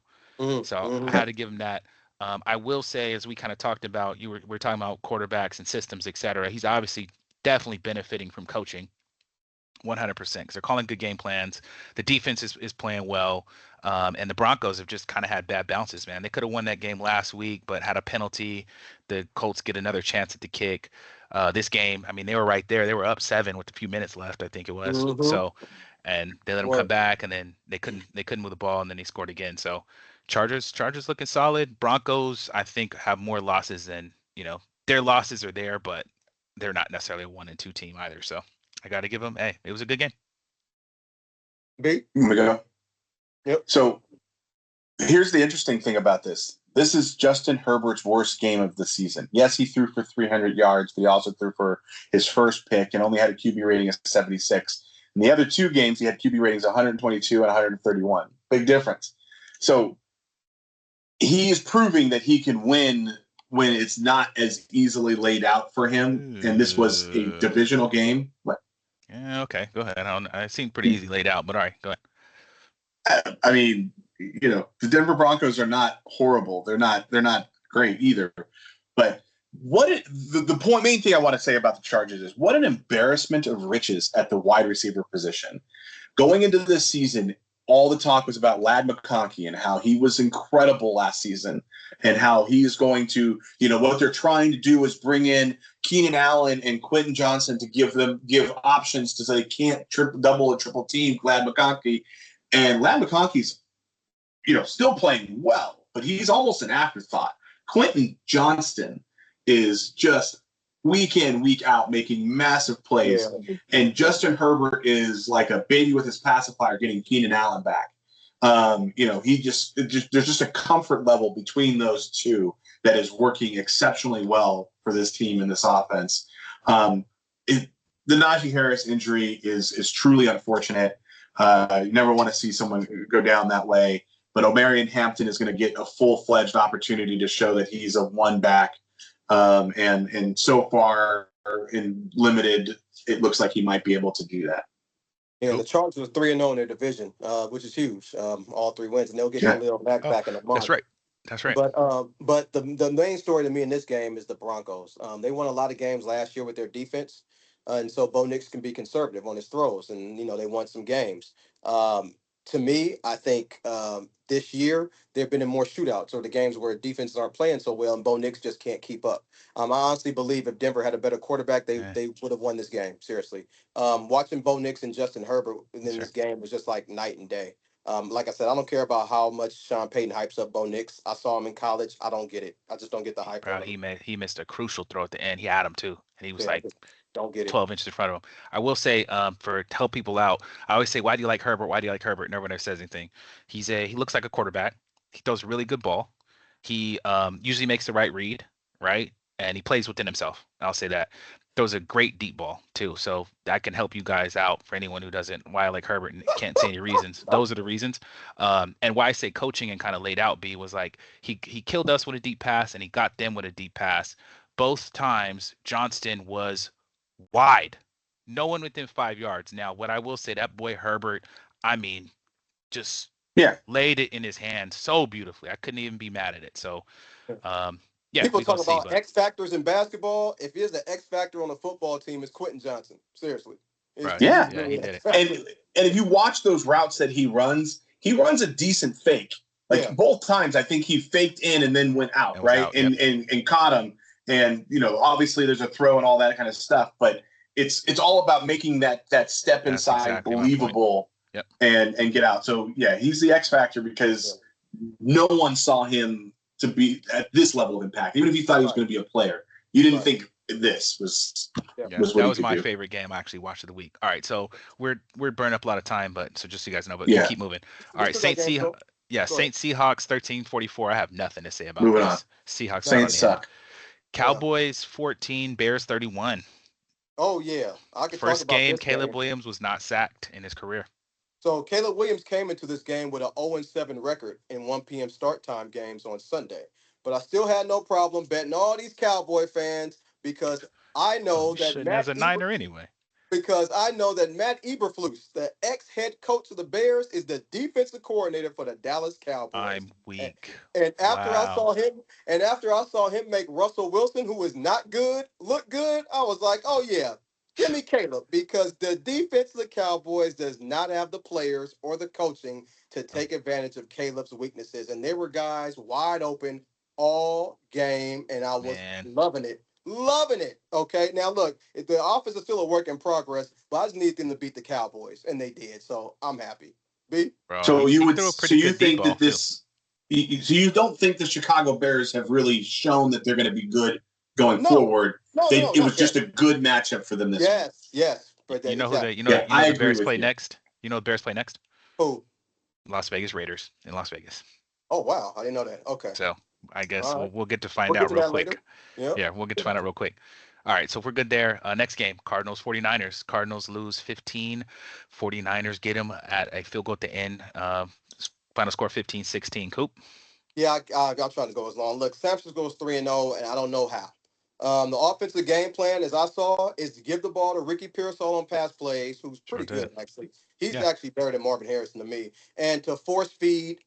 So I had to give him that. I will say, as we kind of talked about, we're talking about quarterbacks and systems, et cetera. He's obviously definitely benefiting from coaching 100% because they're calling good game plans. The defense is playing well. And the Broncos have just kind of had bad bounces, man. They could have won that game last week, but had a penalty. The Colts get another chance at the kick. This game, I mean, they were right there. They were up 7 with a few minutes left, I think it was. So, and they let them come back, and then they couldn't move the ball, and then they scored again. So, Chargers looking solid. Broncos, I think, have more losses than their losses are there, but they're not necessarily a 1-2 team either. So, I got to give them. Hey, it was a good game. Here we go. Yep. So here's the interesting thing about this. This is Justin Herbert's worst game of the season. Yes, he threw for 300 yards, but he also threw for his first pick and only had a QB rating of 76. In the other 2 games, he had QB ratings 122 and 131. Big difference. So he is proving that he can win when it's not as easily laid out for him. And this was a divisional game. What? Yeah, okay. Go ahead. I seem pretty easy laid out, but all right, go ahead. I mean, the Denver Broncos are not horrible. They're not great either. But the main thing I want to say about the Chargers is what an embarrassment of riches at the wide receiver position. Going into this season, all the talk was about Ladd McConkey and how he was incredible last season and how he is going to, what they're trying to do is bring in Keenan Allen and Quentin Johnson to give options to say they can't double or triple team Ladd McConkey. And Ladd McConkey's, still playing well, but he's almost an afterthought. Quentin Johnston is just week in, week out making massive plays. Yeah. And Justin Herbert is like a baby with his pacifier getting Keenan Allen back. There's just a comfort level between those two that is working exceptionally well for this team and this offense. Um, it, the Najee Harris injury is truly unfortunate. You never want to see someone go down that way. But Omarion Hampton is going to get a full-fledged opportunity to show that he's a one back. And so far in limited, it looks like he might be able to do that. And the Chargers are 3-0 in their division, which is huge. All 3 wins, and they'll get Yeah. Khalil Mack Oh, back in a that's month. right. That's right. But the main story to me in this game is the Broncos. They won a lot of games last year with their defense, and so Bo Nix can be conservative on his throws, and they won some games. To me, I think this year they've been in more shootouts or the games where defenses aren't playing so well, and Bo Nix just can't keep up. I honestly believe if Denver had a better quarterback, Yeah, they would have won this game. Seriously, watching Bo Nix and Justin Herbert in sure. this game was just like night and day. Like I said, I don't care about how much Sean Payton hypes up Bo Nix. I saw him in college. I don't get it. I just don't get the hype Bro, on him. he missed a crucial throw at the end. He had him too, and he was Yeah, I like just don't get it. 12 inches in front of him. I will say, for to help people out, I always say, "Why do you like Herbert? Why do you like Herbert?" No one ever says anything. He looks like a quarterback. He throws a really good ball. He usually makes the right read, right, and he plays within himself. I'll say that. Throws a great deep ball too, so that can help you guys out for anyone who doesn't why I like Herbert and can't say any reasons. Those are the reasons. And why I say coaching and kind of laid out B was like he killed us with a deep pass and he got them with a deep pass. Both times Johnston was wide. No one within 5 yards. Now, what I will say, that boy Herbert, I mean, just Yeah. laid it in his hand so beautifully. I couldn't even be mad at it. So, yeah, People we gonna talk see. about But X factors in basketball. If there's an X factor on a football team, it's Quentin Johnson. Seriously, bro, Yeah. he's yeah, really he an did X it. And factor. and if you watch those routes that he runs a decent fake. Like Yeah, both times, I think he faked in and then went out, That was right? out. Yep. And caught him. And obviously there's a throw and all that kind of stuff, but it's all about making that step That's inside exactly my point. believable Yep. and get out. So yeah, he's the X factor yeah. because no one saw him to be at this level of impact. Even if you thought he was Right, going to be a player, you didn't right. think this was Yeah. Yeah, was what that he was could my do. favorite game I actually watched of the week. All right, so we're burning up a lot of time, but so just so you guys know, but we'll Yeah, keep moving. All We right, still got game still. Go ahead. Saint Seahawks 13-44. I have nothing to say about moving on. this. Seahawks got on Saints the head. suck. Yeah. Cowboys 14, Bears 31. Oh yeah, I could talk First about game, this Caleb game. Williams was not sacked in his career. So Caleb Williams came into this game with an 0-7 record in 1 p.m. start time games on Sunday. But I still had no problem betting all these Cowboy fans because I Oh, know you that shouldn't as a Niner anyway. Matt Eberflus, the ex-head coach of the Bears, is the defensive coordinator for the Dallas Cowboys. I'm And, weak. and Wow, after I saw him make Russell Wilson, who is not good, look good, I was like, oh yeah, give me Caleb because the defense of the Cowboys does not have the players or the coaching to take advantage of Caleb's weaknesses. And there were guys wide open all game, and I was man, loving it. Loving it. Okay. Now look, the offense is still a work in progress, but I just need them to beat the Cowboys, and they did. So I'm happy. B. bro, So he threw a pretty you good deep think ball that too. so you don't think the Chicago Bears have really shown that they're going to be good going No, forward? no, It was not just yet. a good matchup for them this week. Yes. You But you know who exactly. the Yeah, you know I the agree Bears with play you. next? You know the Bears play next? Who? Las Vegas Raiders in Las Vegas. Oh wow, I didn't know that. Okay. So I guess All right. we'll get to find We'll get out to real that later. quick. Yep. Yeah, we'll get to find out real quick. All right, so if we're good there. Next game, Cardinals 49ers. Cardinals lose 15. 49ers get them at a field goal at the end. Final score 15-16. Coop. Yeah, I'm trying to go as long. Look, San Francisco goes 3-0, and I don't know how. The offensive game plan, as I saw, is to give the ball to Ricky Pearsall on pass plays, who's Sure pretty good did. actually. He's Yeah, actually better than Marvin Harrison to me, and to force feed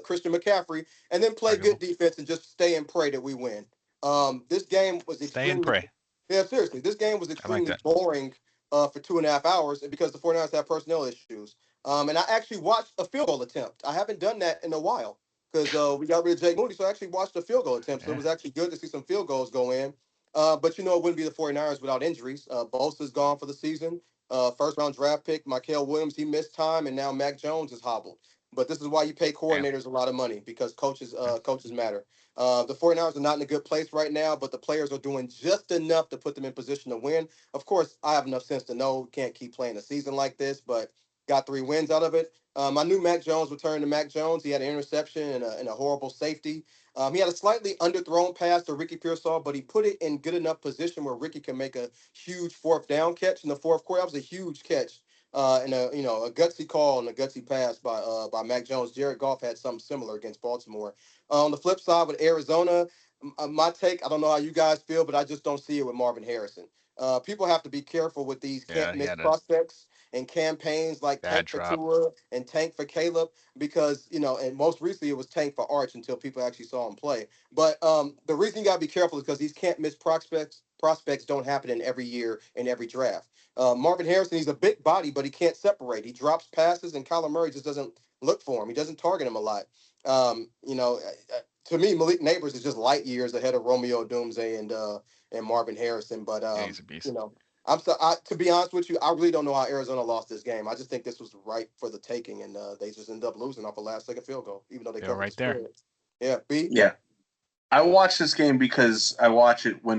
Christian McCaffrey, and then play good arguable. defense and just stay and pray that we win. This game was Stay and extremely, pray. yeah, seriously, this game was I like extremely that. boring for 2.5 hours, and because the 49ers have personnel issues. And I actually watched a field goal attempt. I haven't done that in a while because we got rid of Jake Moody. So I actually watched a field goal attempt. So it Yeah. was actually good to see some field goals go in. But it wouldn't be the 49ers without injuries. Bosa's gone for the season. First round draft pick, Mikael Williams, he missed time, and now Mac Jones is hobbled. But this is why you pay Damn. coordinators a lot of money because coaches matter. The 49ers are not in a good place right now, but the players are doing just enough to put them in position to win. Of course, I have enough sense to know we can't keep playing a season like this, but got 3 wins out of it. I knew Mac Jones returned to Mac Jones. He had an interception and a horrible safety. He had a slightly underthrown pass to Ricky Pearsall, but he put it in good enough position where Ricky can make a huge fourth down catch in the fourth quarter. That was a huge catch and a gutsy call and a gutsy pass by Mac Jones. Jared Goff had something similar against Baltimore. On the flip side with Arizona, my take, I don't know how you guys feel, but I just don't see it with Marvin Harrison. People have to be careful with these Yeah, can't he miss had a prospects and campaigns like bad Tank for drop. Tua and Tank for Caleb because and most recently it was Tank for Arch until people actually saw him play. But the reason you gotta be careful is because these can't miss prospects don't happen in every year in every draft. Marvin Harrison, he's a big body, but he can't separate. He drops passes, and Kyler Murray just doesn't look for him. He doesn't target him a lot. To me, Malik Neighbors is just light years ahead of Romeo Doomsday and Marvin Harrison. But Yeah, he's a beast. to be honest with you, I really don't know how Arizona lost this game. I just think this was right for the taking, and they just ended up losing off a last second field goal, even though they They were covered the right there. spread. Yeah, B. Yeah. I watch this game because I watch it when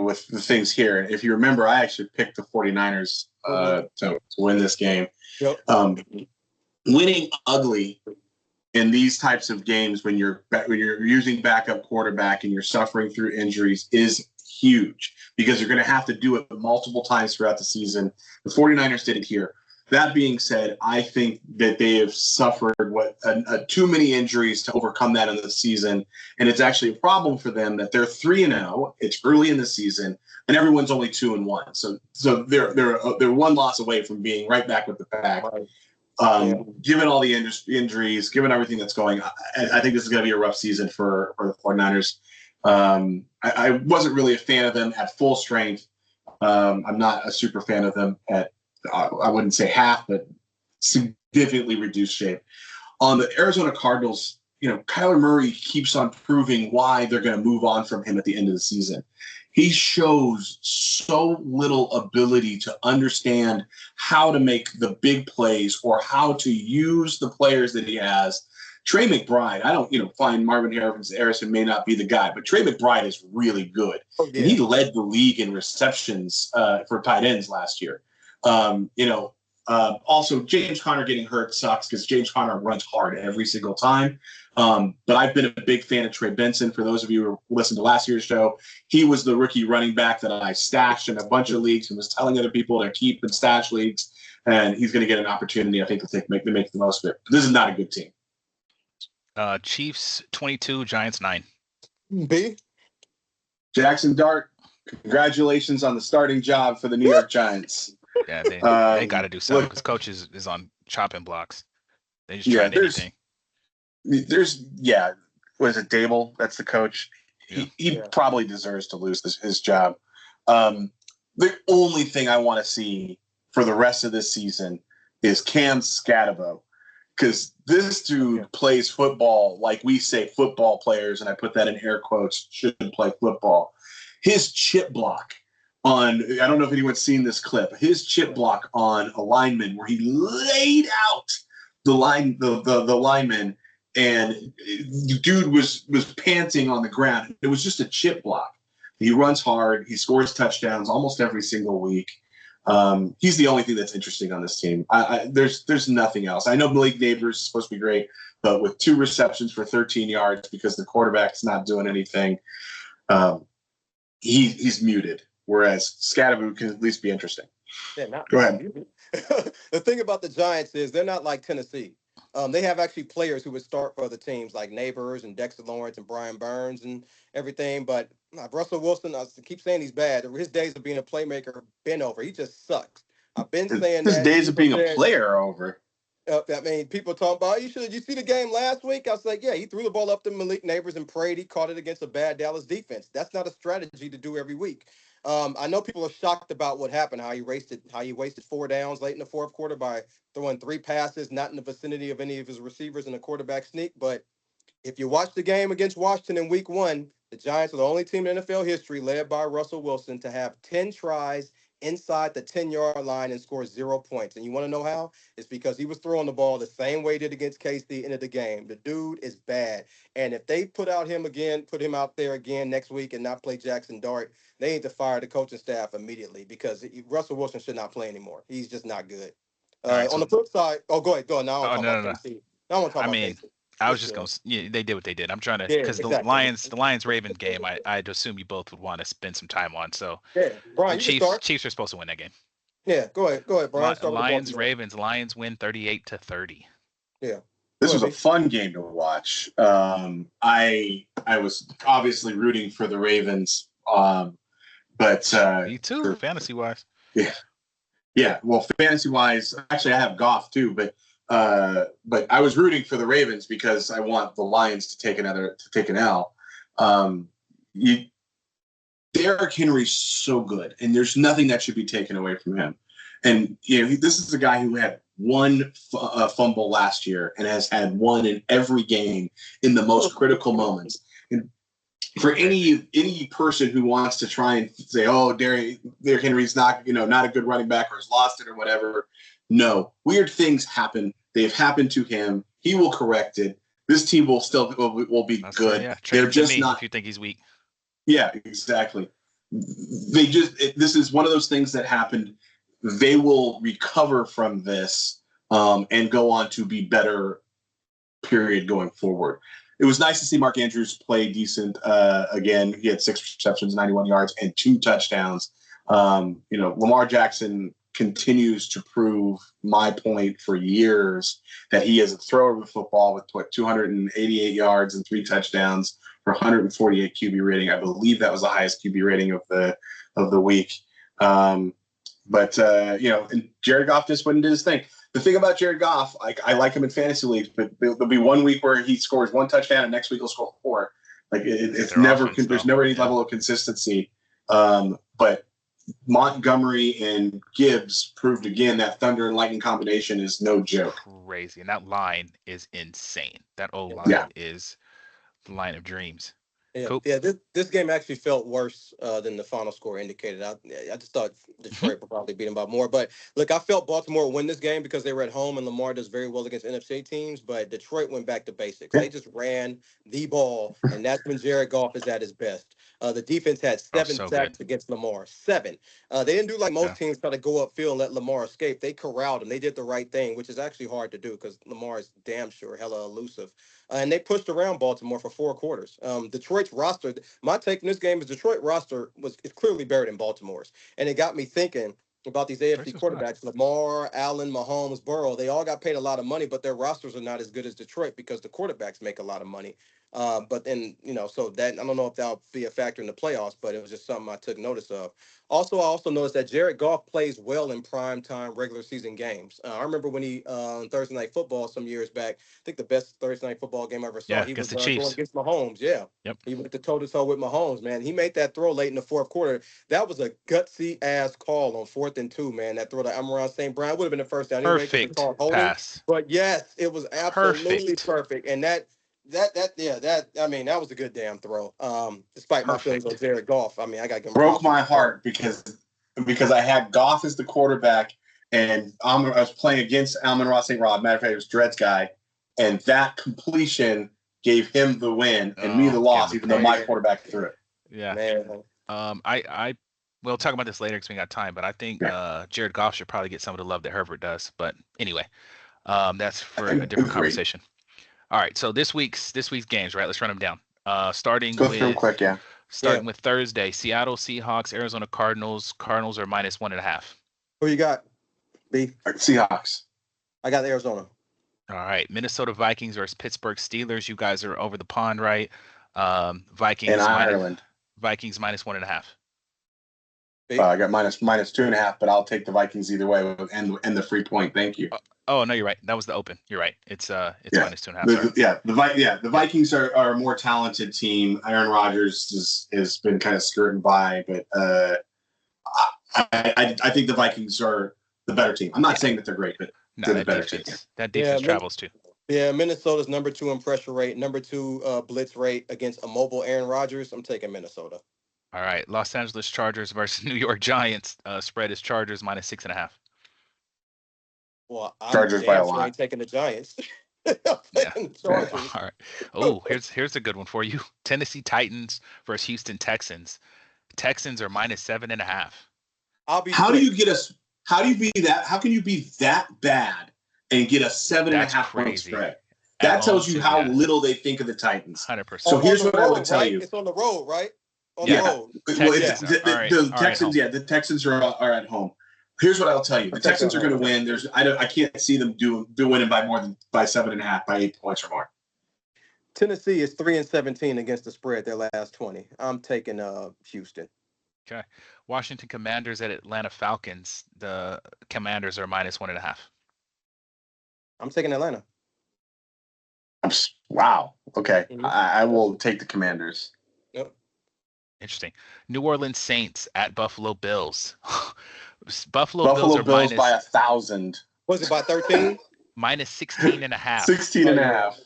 with the things here. If you remember, I actually picked the 49ers to win this game. Yep. Winning ugly in these types of games when you're using backup quarterback and you're suffering through injuries is huge because you're going to have to do it multiple times throughout the season. The 49ers did it here. That being said, I think that they have suffered too many injuries to overcome that in the season, and it's actually a problem for them that they're 3-0. It's early in the season, and everyone's only 2-1. So they're one loss away from being right back with the pack. Right. Yeah. Given all the injuries, given everything that's going on, I think this is going to be a rough season for the 49ers. I wasn't really a fan of them at full strength. I'm not a super fan of them at, I wouldn't say half, but significantly reduced shape. On the Arizona Cardinals, Kyler Murray keeps on proving why they're going to move on from him at the end of the season. He shows so little ability to understand how to make the big plays or how to use the players that he has. Trey McBride, I don't, find Marvin Harrison may not be the guy, but Trey McBride is really good. Oh, yeah. And he led the league in receptions for tight ends last year. Also, James Conner getting hurt sucks because James Conner runs hard every single time. But I've been a big fan of Trey Benson. For those of you who listened to last year's show, he was the rookie running back that I stashed in a bunch of leagues and was telling other people to keep and stash leagues. And he's going to get an opportunity, I think, to make the most of it. This is not a good team. Chiefs 22, Giants 9. B. Jackson Dart, congratulations on the starting job for the New York Giants. Yeah, they got to do something because coach is on chopping blocks. They just tried anything. Was it Dable? That's the coach. Yeah. He probably deserves to lose his job. The only thing I want to see for the rest of this season is Cam Scatabo, because this dude plays football like we say football players, and I put that in air quotes, should play football. His chip block on, I don't know if anyone's seen this clip, his chip block on a lineman where he laid out the lineman, and the dude was panting on the ground. It was just a chip block. He runs hard. He scores touchdowns almost every single week. He's the only thing that's interesting on this team. There's nothing else. I know Malik Neighbors is supposed to be great, but with 2 receptions for 13 yards because the quarterback's not doing anything, he's muted. Whereas Scatteroo can at least be interesting. Go ahead. The thing about the Giants is they're not like Tennessee. They have actually players who would start for other teams like Neighbors and Dexter Lawrence and Brian Burns and everything. But Russell Wilson, I keep saying he's bad. His days of being a playmaker been over. He just sucks. I've been saying his that. days of being a player are over. People talking about, you see the game last week? I was like, yeah, he threw the ball up to Malik Neighbors and prayed he caught it against a bad Dallas defense. That's not a strategy to do every week. I know people are shocked about what happened, how he wasted 4 downs late in the fourth quarter by throwing 3 passes, not in the vicinity of any of his receivers in a quarterback sneak. But if you watch the game against Washington in week 1, the Giants are the only team in NFL history led by Russell Wilson to have 10 tries inside the 10-yard line and score 0 points. And you want to know how? It's because he was throwing the ball the same way he did against KC into the game. The dude is bad. And if they put him out there again next week and not play Jackson Dart, they need to fire the coaching staff immediately because Russell Wilson should not play anymore. He's just not good. All right, On so the flip side, go ahead, go ahead. Now I want oh to talk no, about no, no. KC. Now I want to talk I about mean, KC. I For was just sure. gonna. They did what they did. I'm trying to Yeah, because exactly. The Lions Ravens game. I'd assume you both would want to spend some time on. So Yeah, the Brian, you can start. Chiefs are supposed to win that game. Yeah, go ahead, Brian. Start with the Lions Baltimore. Ravens. Lions win 38-30. Yeah, go This ahead, was a B. fun game to watch. I was obviously rooting for the Ravens, but Me too, fantasy wise. yeah, yeah. Well, fantasy wise, actually, I have Goff too, but I was rooting for the Ravens because I want the Lions to take an L. Um, you, Derrick Henry's so good, and there's nothing that should be taken away from him. And this is a guy who had one fumble last year and has had one in every game in the most critical moments. And for any person who wants to try and say, "Oh, Derrick Henry's not a good running back or has lost it or whatever," no, weird things happen. They've happened to him. He will correct it. This team will be That's good. yeah. Trade They're him to just me not. if you think he's weak. Yeah, exactly. This is one of those things that happened. They will recover from this and go on to be better. Period going forward. It was nice to see Mark Andrews play decent again. He had 6 receptions, 91 yards, and 2 touchdowns. Lamar Jackson continues to prove my point for years that he is a thrower of the football with 288 yards and 3 touchdowns for 148 QB rating. I believe that was the highest QB rating of the week. And Jared Goff just went and did his thing. The thing about Jared Goff, I like him in fantasy leagues, but there'll be one week where he scores 1 touchdown, and next week he'll score 4. It's never Offense, there's though. never any Yeah. level of consistency. But Montgomery and Gibbs proved again that thunder and lightning combination is no joke. Crazy, and that line is insane. That old line Yeah. is the line of dreams. Yeah, Cool. yeah. This game actually felt worse than the final score indicated. I just thought Detroit would probably beat them by more. But look, I felt Baltimore win this game because they were at home and Lamar does very well against NFC teams. But Detroit went back to basics. Yeah. They just ran the ball, and that's when Jared Goff is at his best. The defense had Oh, 7 so good. sacks against Lamar. 7. They didn't do like Yeah. most teams try to go upfield and let Lamar escape. They corralled him. They did the right thing, which is actually hard to do because Lamar is damn sure hella elusive. And they pushed around Baltimore for 4 quarters. Detroit's roster, my take in this game is Detroit roster is clearly buried in Baltimore's. And it got me thinking about these AFC Detroit's just not. quarterbacks, Lamar, Allen, Mahomes, Burrow. They all got paid a lot of money, but their rosters are not as good as Detroit because the quarterbacks make a lot of money. But then, so that I don't know if that'll be a factor in the playoffs, but it was just something I took notice of. I also noticed that Jared Goff plays well in prime time regular season games. I remember when he on Thursday Night Football some years back. I think the best Thursday Night Football game I ever saw. Yeah, He against was the going Chiefs. against Mahomes. Yeah, Yep. he went to toe with Mahomes. Man, he made that throw late in the fourth quarter. That was a gutsy ass call on 4th and 2. Man, that throw to Amon St. Brown would have been the first down anyway because they Perfect called holding. pass. But yes, it was absolutely Perfect. perfect. And that was a good damn throw. Despite my feelings on Perfect. Jared Goff, I mean, I got to give him Broke props for my the throw. heart because I had Goff as the quarterback, and I was playing against Amon-Ra St. Rod. Matter of fact, it was Dred's guy, and that completion gave him the win and me the Oh, loss, give him even the though my praise. quarterback threw it. Yeah. Man, I we'll talk about this later because we got time, but I think Yeah. Jared Goff should probably get some of the love that Herbert does. But anyway, that's for a different Agreed. conversation. All right, so this week's games, right? Let's run them down. Starting Let's go through them quick, yeah. with Thursday, Seattle Seahawks, Arizona Cardinals. Cardinals are -1.5. who you got, B? Seahawks. I got Arizona. All right, Minnesota Vikings versus Pittsburgh Steelers. You guys are over the pond, right? Vikings In Ireland. Vikings -1.5. I got minus 2.5, but I'll take the Vikings either way and the free point. Thank you. Oh no, you're right. That was the open. You're right. It's -2.5. The Vikings are a more talented team. Aaron Rodgers has been kind of skirting by, but I think the Vikings are the better team. I'm not saying that they're great, but they're the better team. That defense travels too. Yeah, Minnesota's number 2 in pressure rate, number 2 blitz rate against a mobile Aaron Rodgers. I'm taking Minnesota. All right, Los Angeles Chargers versus New York Giants. Spread is Chargers -6.5. Well, I'm Chargers by a damn sure lot. ain't taking the Giants. Yeah. The Chargers. All right. Oh, here's a good one for you. Tennessee Titans versus Houston Texans. Texans are -7.5. I'll be How quick. do you get us? How can you be that bad and get a 7.5 point spread? That tells you how little they think of the Titans. 100%. So here's what I would tell you. It's on the road, right? On the road. The Texans, the Texans are at home. Here's what I'll tell you: the Texans are going to win. I can't see them winning by more than by 7.5, by 8 points or more. Tennessee is 3-17 against the spread their last 20. I'm taking Houston. Okay. Washington Commanders at Atlanta Falcons. The Commanders are -1.5. I'm taking Atlanta. Wow. Okay. Mm-hmm. I will take the Commanders. Yep. Interesting. New Orleans Saints at Buffalo Bills. Buffalo Bills are by 1,000. Was it by 13? -16.5. 16.5.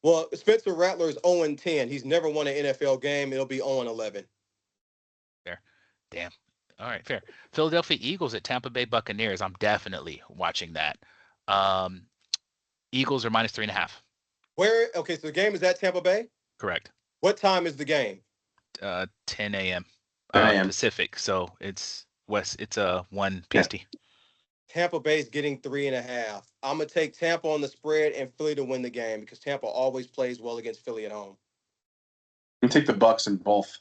Well, Spencer Rattler is 0-10. He's never won an NFL game. It'll be 0-11. Fair. Damn. All right, fair. Philadelphia Eagles at Tampa Bay Buccaneers. I'm definitely watching that. Eagles are -3.5. Where? Okay, so the game is at Tampa Bay? Correct. What time is the game? 10 a.m. 10 a.m. Pacific. So it's 1 PST. Tampa Bay's getting 3.5. I'm going to take Tampa on the spread and Philly to win the game because Tampa always plays well against Philly at home. I'm going to take the Bucks in both.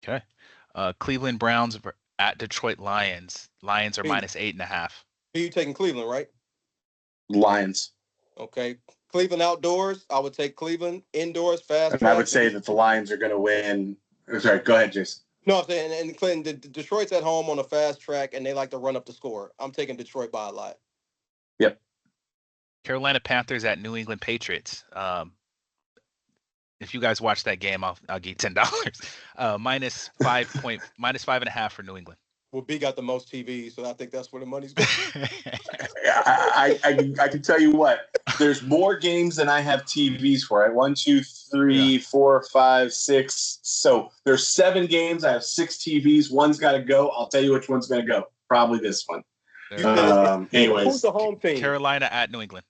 Okay. Cleveland Browns at Detroit Lions. Lions are -8.5. Who you taking? Cleveland, right? Lions. Okay. Cleveland outdoors. I would take Cleveland indoors fast. And I would say that the Lions are going to win. Sorry, go ahead, Jason. No, I'm saying, and Clinton, Detroit's at home on a fast track, and they like to run up the score. I'm taking Detroit by a lot. Yep. Carolina Panthers at New England Patriots. If you guys watch that game, I'll give you $10. -5.5 for New England. Well, B got the most TVs, so I think that's where the money's going. I can tell you what. There's more games than I have TVs for. Right? 1, 2, 3, 4, 5, 6. So there's 7 games. I have 6 TVs. One's got to go. I'll tell you which one's going to go. Probably this one. Anyways, who's the home team? Carolina at New England.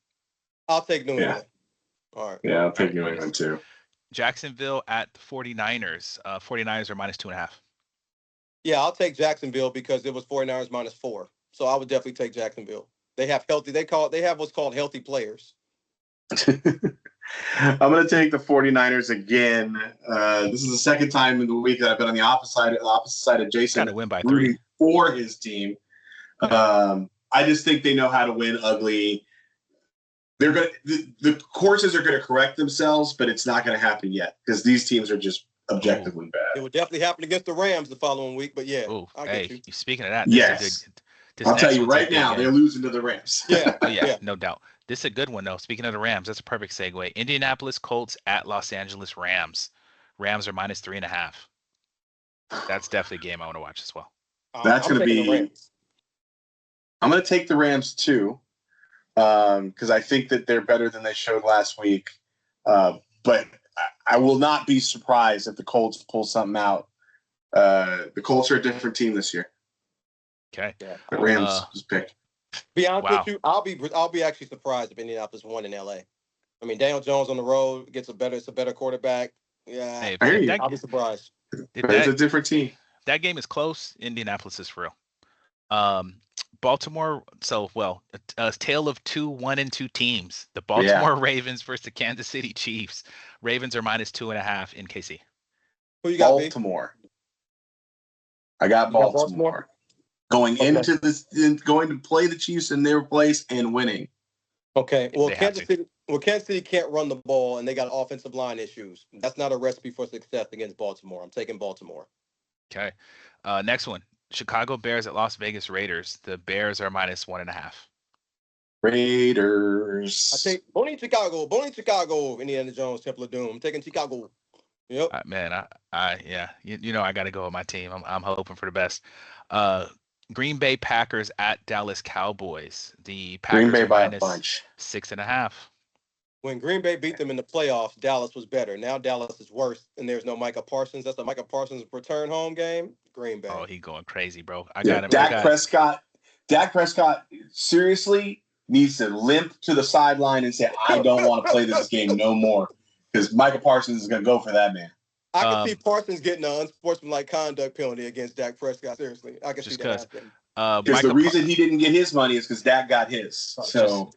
I'll take New England. All right. Yeah, I'll take New England too. Jacksonville at the 49ers. 49ers are -2.5. Yeah, I'll take Jacksonville because it was 49ers -4. So I would definitely take Jacksonville. They have what's called healthy players. I'm going to take the 49ers again. This is the second time in the week that I've been on the opposite side of Jason. Got to win by 3 for his team. I just think they know how to win ugly. They're going the courses are going to correct themselves, but it's not going to happen yet because these teams are just objectively bad. It will definitely happen against the Rams the following week, but yeah. Hey, speaking of that, yes. I'll tell you right now, they're losing to the Rams. Yeah. Yeah, no doubt. This is a good one, though. Speaking of the Rams, that's a perfect segue. Indianapolis Colts at Los Angeles Rams. Rams are -3.5. That's definitely a game I want to watch as well. That's going to be. I'm going to take the Rams too, because I think that they're better than they showed last week. But I will not be surprised if the Colts pull something out. The Colts are a different team this year. Okay. Yeah. The Rams was picked. Be honest with you, I'll be actually surprised if Indianapolis won in LA. I mean, Daniel Jones on the road it's a better quarterback. Yeah, I'll be surprised. It's a different team. That game is close. Indianapolis is for real. Baltimore. A tale of 2 1-2 teams. The Baltimore Ravens versus the Kansas City Chiefs. Ravens are -2.5 in KC. Who you got? Baltimore. I got Baltimore. Going into this, going to play the Chiefs in their place and winning. Okay. Well, Kansas City can't run the ball, and they got offensive line issues. That's not a recipe for success against Baltimore. I'm taking Baltimore. Okay. Next one. Chicago Bears at Las Vegas Raiders. The Bears are -1.5. Raiders. I take Bonnie Chicago, Indiana Jones, Temple of Doom. I'm taking Chicago. Yep. Man, yeah. I got to go with my team. I'm hoping for the best. Green Bay Packers at Dallas Cowboys. The Packers Green Bay are by a bunch. -6.5. When Green Bay beat them in the playoffs, Dallas was better. Now Dallas is worse, and there's no Micah Parsons. That's the Micah Parsons return home game. Green Bay. Oh, he going crazy, bro. Dak Prescott seriously needs to limp to the sideline and say, I don't want to play this game no more. Because Micah Parsons is going to go for that man. I can see Parsons getting an unsportsmanlike conduct penalty against Dak Prescott. Seriously, I can see that happening. Because the Micah, reason he didn't get his money is because Dak got his. So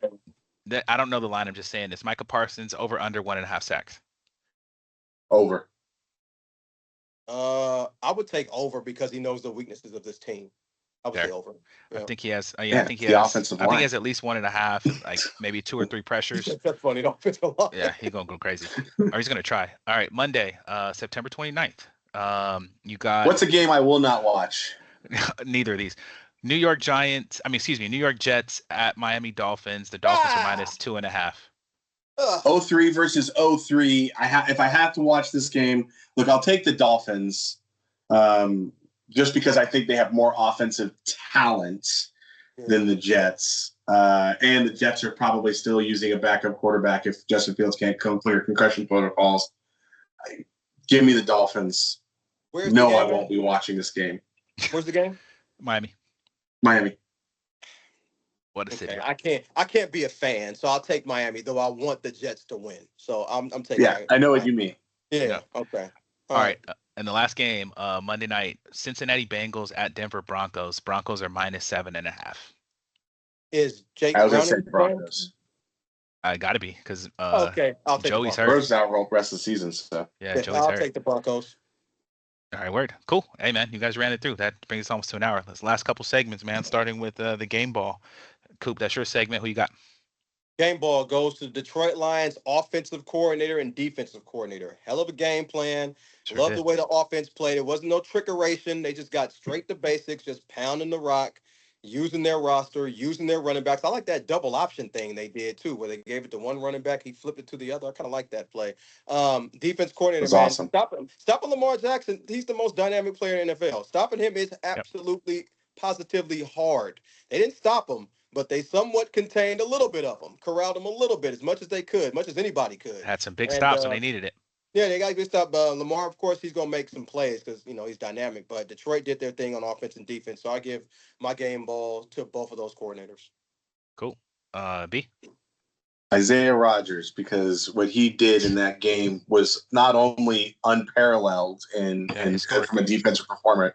I don't know the line. I'm just saying this. Micah Parsons over under 1.5 sacks. over. I would take over because he knows the weaknesses of this team. I would say There. over. I Yeah. think he has. Yeah, I Yeah, think he the has. offensive I think he line. has at least 1.5, like maybe 2 or 3 pressures. That's funny. The offensive line. Yeah, he's gonna go crazy, or he's gonna try. All right, Monday, September 29th. You got What's a game I will not watch? neither of these. New York Giants. I mean, excuse me, New York Jets at Miami Dolphins. The Dolphins are Ah! -2.5. 03 versus 03. If I have to watch this game, look, I'll take the Dolphins, just because I think they have more offensive talent than the Jets. And the Jets are probably still using a backup quarterback if Justin Fields can't come clear concussion protocols. Give me the Dolphins. Where's the No, I game won't at? be watching this game. Where's the game? Miami. Miami. What a city. Okay, I can't be a fan, so I'll take Miami, though I want the Jets to win. So I'm taking Yeah, I know what Miami. you mean. Yeah. Yeah. Okay. All right. And the last game, Monday night, Cincinnati Bengals at Denver Broncos. Broncos are -7.5. Is Jake I was going to Browning say the game? Broncos. I gotta be because Okay, I'll take Joey's the hurt. Broncos. Broncos out the rest of the season, so. Yeah, Yeah, Joey's I'll hurt. take the Broncos. All right, word. Cool. Hey, man, you guys ran it through. That brings us almost to an hour. Let's last couple segments, man. Starting with the game ball. Coop, that's your segment. Who you got? Game ball goes to the Detroit Lions offensive coordinator and defensive coordinator. Hell of a game plan. Sure Love the did. way the offense played. It wasn't no trickeration. They just got straight to basics, just pounding the rock, using their roster, using their running backs. I like that double option thing they did too, where they gave it to one running back, he flipped it to the other. I kind of like that play. Defense It coordinator, was man, awesome. stopping Lamar Jackson. He's the most dynamic player in the NFL. Stopping him is Yep. absolutely, positively hard. They didn't stop him, but they somewhat contained a little bit of them, corralled them a little bit, as much as they could, much as anybody could. Had some big And stops when they needed it. yeah, they got to stop. Lamar, of course, he's gonna make some plays because he's dynamic. But Detroit did their thing on offense and defense, so I give my game ball to both of those coordinators. Cool. B. Isaiah Rodgers, because what he did in that game was not only unparalleled and historic. from a defensive performance,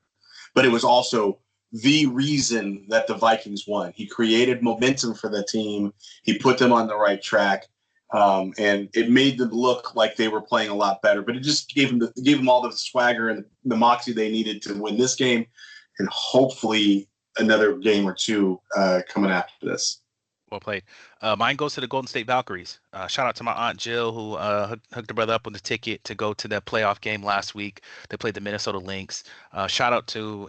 but it was also the reason that the Vikings won. He created momentum for the team. He put them on the right track, and it made them look like they were playing a lot better. But it just gave them all the swagger and the moxie they needed to win this game, and hopefully another game or two coming after this. Well played. Mine goes to the Golden State Valkyries. Shout out to my aunt Jill who hooked the brother up with a ticket to go to the playoff game last week. They played the Minnesota Lynx. Shout out to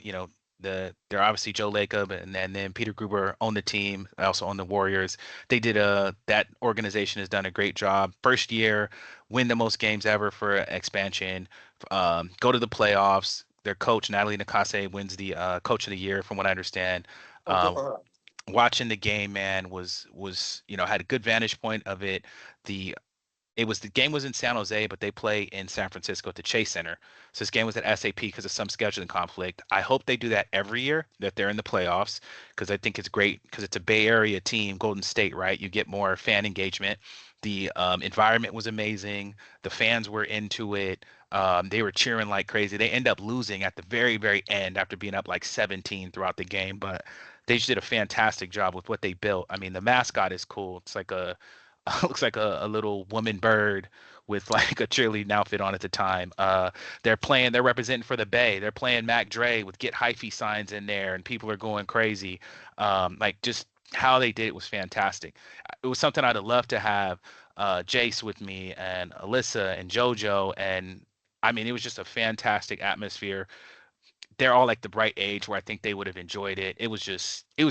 they're obviously Joe Lacob and then Peter Gruber on the team, also on the Warriors. They did that organization has done a great job. First year, win the most games ever for expansion. Go to the playoffs. Their coach Natalie Nakase wins the coach of the year, from what I understand. Oh, good for her. Watching the game, man, was had a good vantage point of it. The game was in San Jose, but they play in San Francisco at the Chase Center. So this game was at SAP because of some scheduling conflict. I hope they do that every year, that they're in the playoffs, because I think it's great because it's a Bay Area team, Golden State, right? You get more fan engagement. The environment was amazing. The fans were into it. They were cheering like crazy. They end up losing at the very, very end after being up like 17 throughout the game, but they just did a fantastic job with what they built. I mean, the mascot is cool. It's like looks like a little woman bird with like a cheerleading outfit on at the time. They're representing for the Bay. They're playing Mac Dre with Get Hyphy signs in there, and people are going crazy. Like just how they did it was fantastic. It was something I'd have loved to have Jace with me and Alyssa and JoJo, and I mean, it was just a fantastic atmosphere. They're all like the right age where I think they would have enjoyed it. It was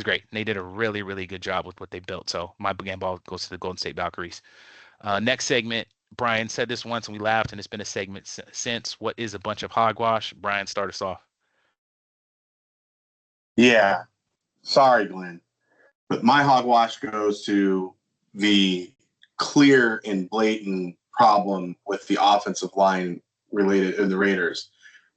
great. And they did a really, really good job with what they built. So my game ball goes to the Golden State Valkyries. Next segment, Brian said this once and we laughed, and it's been a segment since. What is a bunch of hogwash? Brian, start us off. Yeah. Sorry, Glenn. But my hogwash goes to the clear and blatant problem with the offensive line related in the Raiders.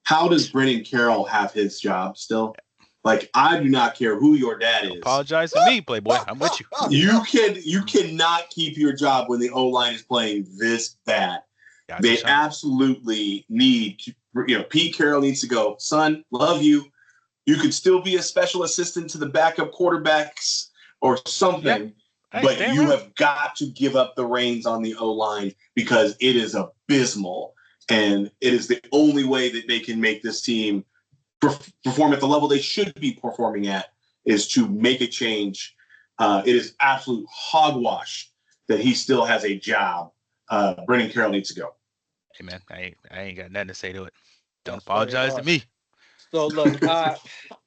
How does Brennan Carroll have his job still? Like, I do not care who your dad is. Apologize to me, Playboy. I'm with you. You cannot keep your job when the O-line is playing this bad. Gotcha, They son. absolutely need to, Pete Carroll needs to go, son, love you. You could still be a special assistant to the backup quarterbacks or Yeah. something, Hey, but stay you around. have got to give up the reins on the O-line because it is abysmal. And it is the only way that they can make this team perform at the level they should be performing at is to make a change. It is absolute hogwash that he still has a job. Brendan Carroll needs to go. Hey man, I ain't got nothing to say to it. Don't That's fair apologize to enough. me. So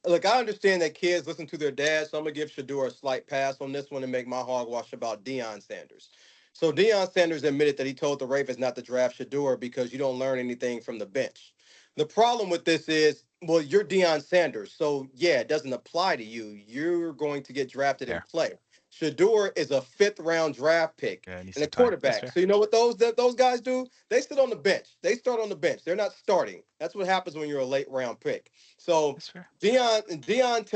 I understand that kids listen to their dad, so I'm gonna give Shador a slight pass on this one and make my hogwash about Deion Sanders. So Deion Sanders admitted that he told the Ravens not to draft Shador because you don't learn anything from the bench. The problem with this is, well, you're Deion Sanders, so yeah, it doesn't apply to you. You're going to get drafted and Fair. play. Shador is a fifth round draft pick Yeah, it needs and a some time. That's quarterback. fair. So you know what those guys do? They sit on the bench. They start on the bench. They're not starting. That's what happens when you're a late round pick. So That's fair. Dion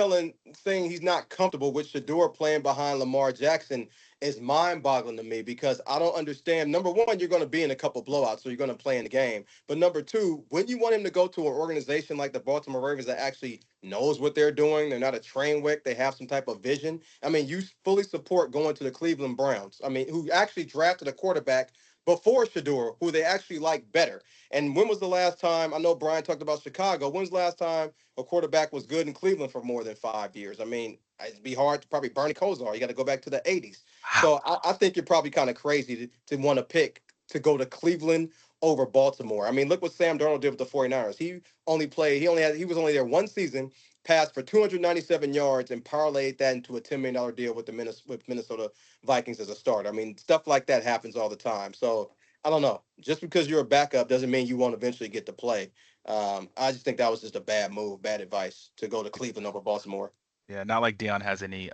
saying he's not comfortable with Shador playing behind Lamar Jackson is mind-boggling to me because I don't understand. Number one, you're going to be in a couple blowouts, so you're going to play in the game. But number two, when you want him to go to an organization like the Baltimore Ravens that actually knows what they're doing, they're not a train wreck, they have some type of vision. I mean, you fully support going to the Cleveland Browns. I mean, who actually drafted a quarterback before Shador, who they actually like better. And when was the last time? I know Brian talked about Chicago. When's the last time a quarterback was good in Cleveland for more than 5 years? I mean, it'd be hard to probably Bernie Kosar. You got to go back to the 80s. Wow. So I think you're probably kind of crazy to want to pick to go to Cleveland over Baltimore. I mean, look what Sam Darnold did with the 49ers. He was only there one season, passed for 297 yards, and parlayed that into a $10 million deal with with Minnesota Vikings as a starter. I mean, stuff like that happens all the time. So I don't know. Just because you're a backup doesn't mean you won't eventually get to play. I just think that was just a bad move, bad advice to go to Cleveland over Baltimore. Yeah, not like Dion has any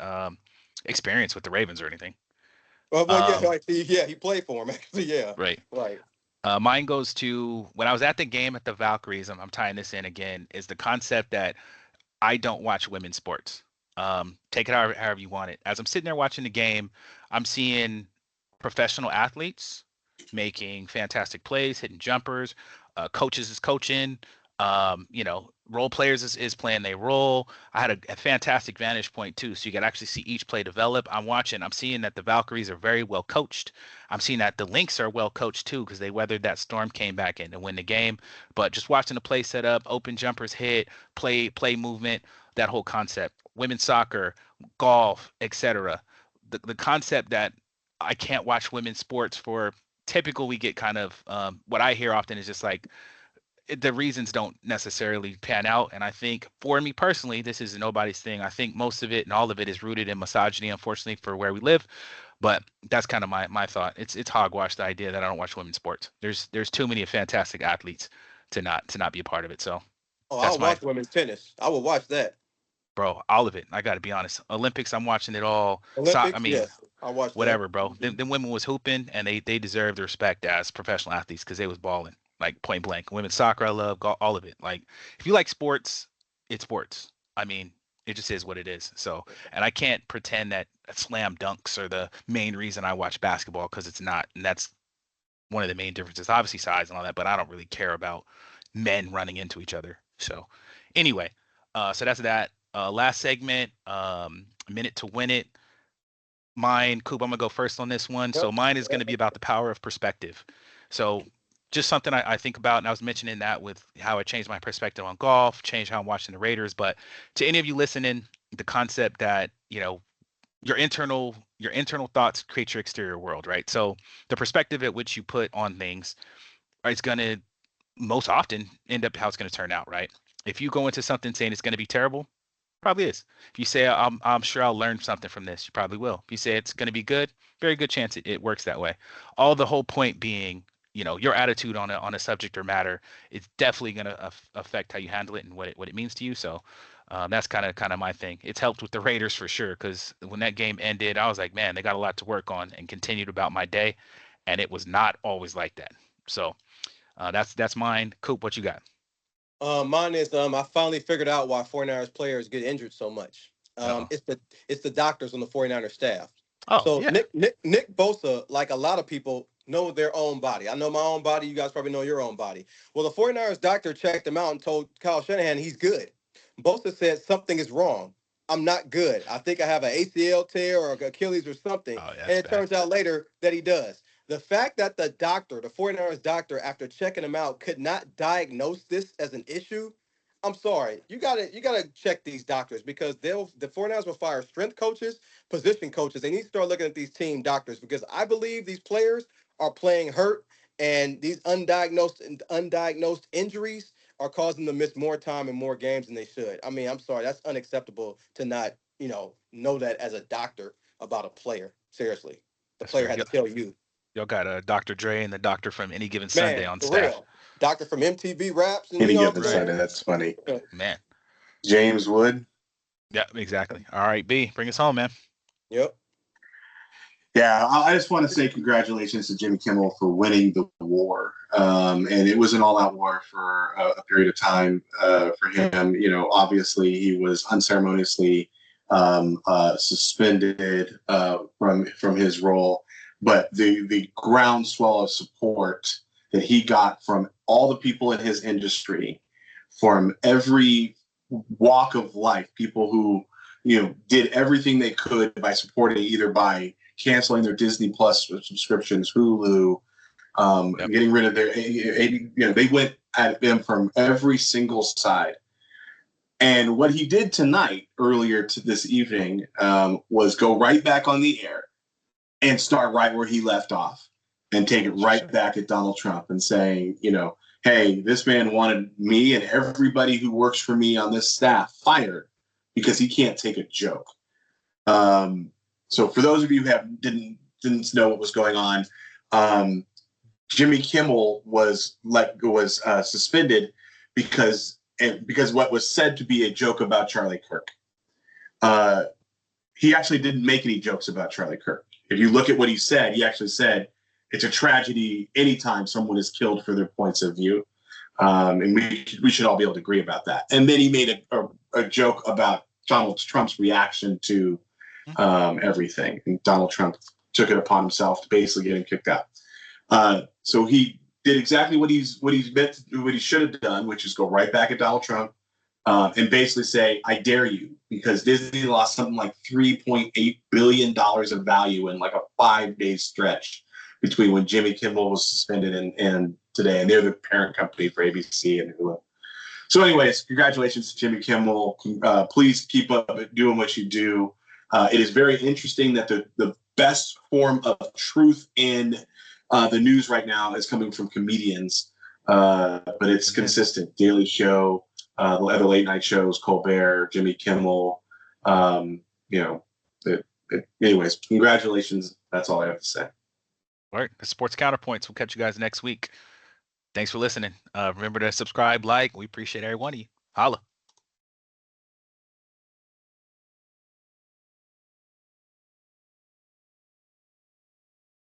experience with the Ravens or anything. Well, yeah, Um, yeah, he played for him actually. Yeah, right. right. Mine goes to when I was at the game at the Valkyries. I'm tying this in again. Is the concept that I don't watch women's sports. Take it however you want it. As I'm sitting there watching the game, I'm seeing professional athletes making fantastic plays, hitting jumpers. Coaches is coaching. Role players is playing their role. I had a fantastic vantage point too, so you can actually see each play develop. I'm seeing that the Valkyries are very well coached. I'm seeing that the Lynx are well coached too because they weathered that storm, came back in to win the game. But just watching the play set up, open jumpers hit, play movement, that whole concept. Women's soccer, golf, etc. The concept that I can't watch women's sports for typical we get kind of what I hear often is just like the reasons don't necessarily pan out. And I think for me personally, this is nobody's thing. I think most of it and all of it is rooted in misogyny, unfortunately, for where we live. But that's kind of my thought. It's hogwash the idea that I don't watch women's sports. There's too many fantastic athletes to not be a part of it. So Oh, that's I'll my watch women's tennis. I will watch that. bro, all of it. I got to be honest. Olympics, I'm watching it all. I Olympics, mean, yes, I'll watch that. whatever, bro. Mhm. Them women was hooping, and they deserve the respect as professional athletes because they was balling, like point blank. Women's soccer, I love all of it. Like, if you like sports, it's sports. I mean, it just is what it is. So, and I can't pretend that slam dunks are the main reason I watch basketball because it's not. And that's one of the main differences. Obviously, size and all that, but I don't really care about men running into each other. So, anyway, so that's that. Last segment, minute to win it. Mine, Coop, I'm gonna go first on this one. So Yep. mine is gonna be about the power of perspective. So just something I think about, and I was mentioning that with how it changed my perspective on golf, changed how I'm watching the Raiders. But to any of you listening, the concept that your internal thoughts create your exterior world, right? So the perspective at which you put on things is gonna most often end up how it's gonna turn out, right? If you go into something saying it's gonna be terrible, probably is. If you say I'm sure I'll learn something from this, you probably will. If you say it's going to be good, very good chance it works that way. All the whole point being, your attitude on a subject or matter is definitely going to affect how you handle it and what it means to you. So that's kind of my thing. It's helped with the Raiders for sure because when that game ended, I was like, man, they got a lot to work on and continued about my day, and it was not always like that. So that's mine. Coop, what you got? Mine is I finally figured out why 49ers players get injured so much. Uh-oh. It's the doctors on the 49ers staff. Oh So yeah. Nick Bosa, like a lot of people, know their own body. I know my own body. You guys probably know your own body. Well, the 49ers doctor checked him out and told Kyle Shanahan he's good. Bosa said something is wrong. I'm not good. I think I have an ACL tear or Achilles or something. Oh, yeah, And that's it bad. turns out later that he does. The fact that the doctor, the 49ers doctor, after checking him out, could not diagnose this as an issue. I'm sorry. You gotta check these doctors because the 49ers will fire strength coaches, position coaches. They need to start looking at these team doctors because I believe these players are playing hurt and these undiagnosed injuries are causing them to miss more time and more games than they should. I mean, I'm sorry, that's unacceptable to not, know that as a doctor about a player. Seriously, the That's player fair. had to tell you, Y'all got Dr. Dre and the doctor from Any Given Sunday man, on for staff. real. Doctor from MTV Raps, and you Any know what given I'm Right. Sunday. saying? That's funny. Man. James Wood. Yeah, exactly. All right, B, bring us home, man. Yep. Yeah, I just want to say congratulations to Jimmy Kimmel for winning the war. And it was an all-out war for a period of time for him. Obviously he was unceremoniously suspended from his role, but the groundswell of support that he got from all the people in his industry, from every walk of life, people who did everything they could by supporting, either by canceling their Disney Plus subscriptions, Hulu, Yep. getting rid of their, they went at them from every single side. And what he did tonight, earlier to this evening, was go right back on the air and start right where he left off and take it right Sure. back at Donald Trump and saying, hey, this man wanted me and everybody who works for me on this staff fired because he can't take a joke. So for those of you who didn't know what was going on, Jimmy Kimmel was suspended because what was said to be a joke about Charlie Kirk. He actually didn't make any jokes about Charlie Kirk. If you look at what he said, he actually said it's a tragedy anytime someone is killed for their points of view. And we should all be able to agree about that. And then he made a joke about Donald Trump's reaction to everything. And Donald Trump took it upon himself to basically get him kicked out. So he did exactly what he should have done, which is go right back at Donald Trump and basically say, "I dare you," because Disney lost something like $3.8 billion of value in like a 5-day stretch between when Jimmy Kimmel was suspended and today, and they're the parent company for ABC and Hulu. So, anyways, congratulations to Jimmy Kimmel. Please keep up doing what you do. It is very interesting that the best form of truth in the news right now is coming from comedians, but it's consistent. Daily Show, the other late night shows, Colbert, Jimmy Kimmel. Anyways, congratulations. That's all I have to say. All right, the Sports Counterpoints. We'll catch you guys next week. Thanks for listening. Remember to subscribe, like. We appreciate every one of you. Holla.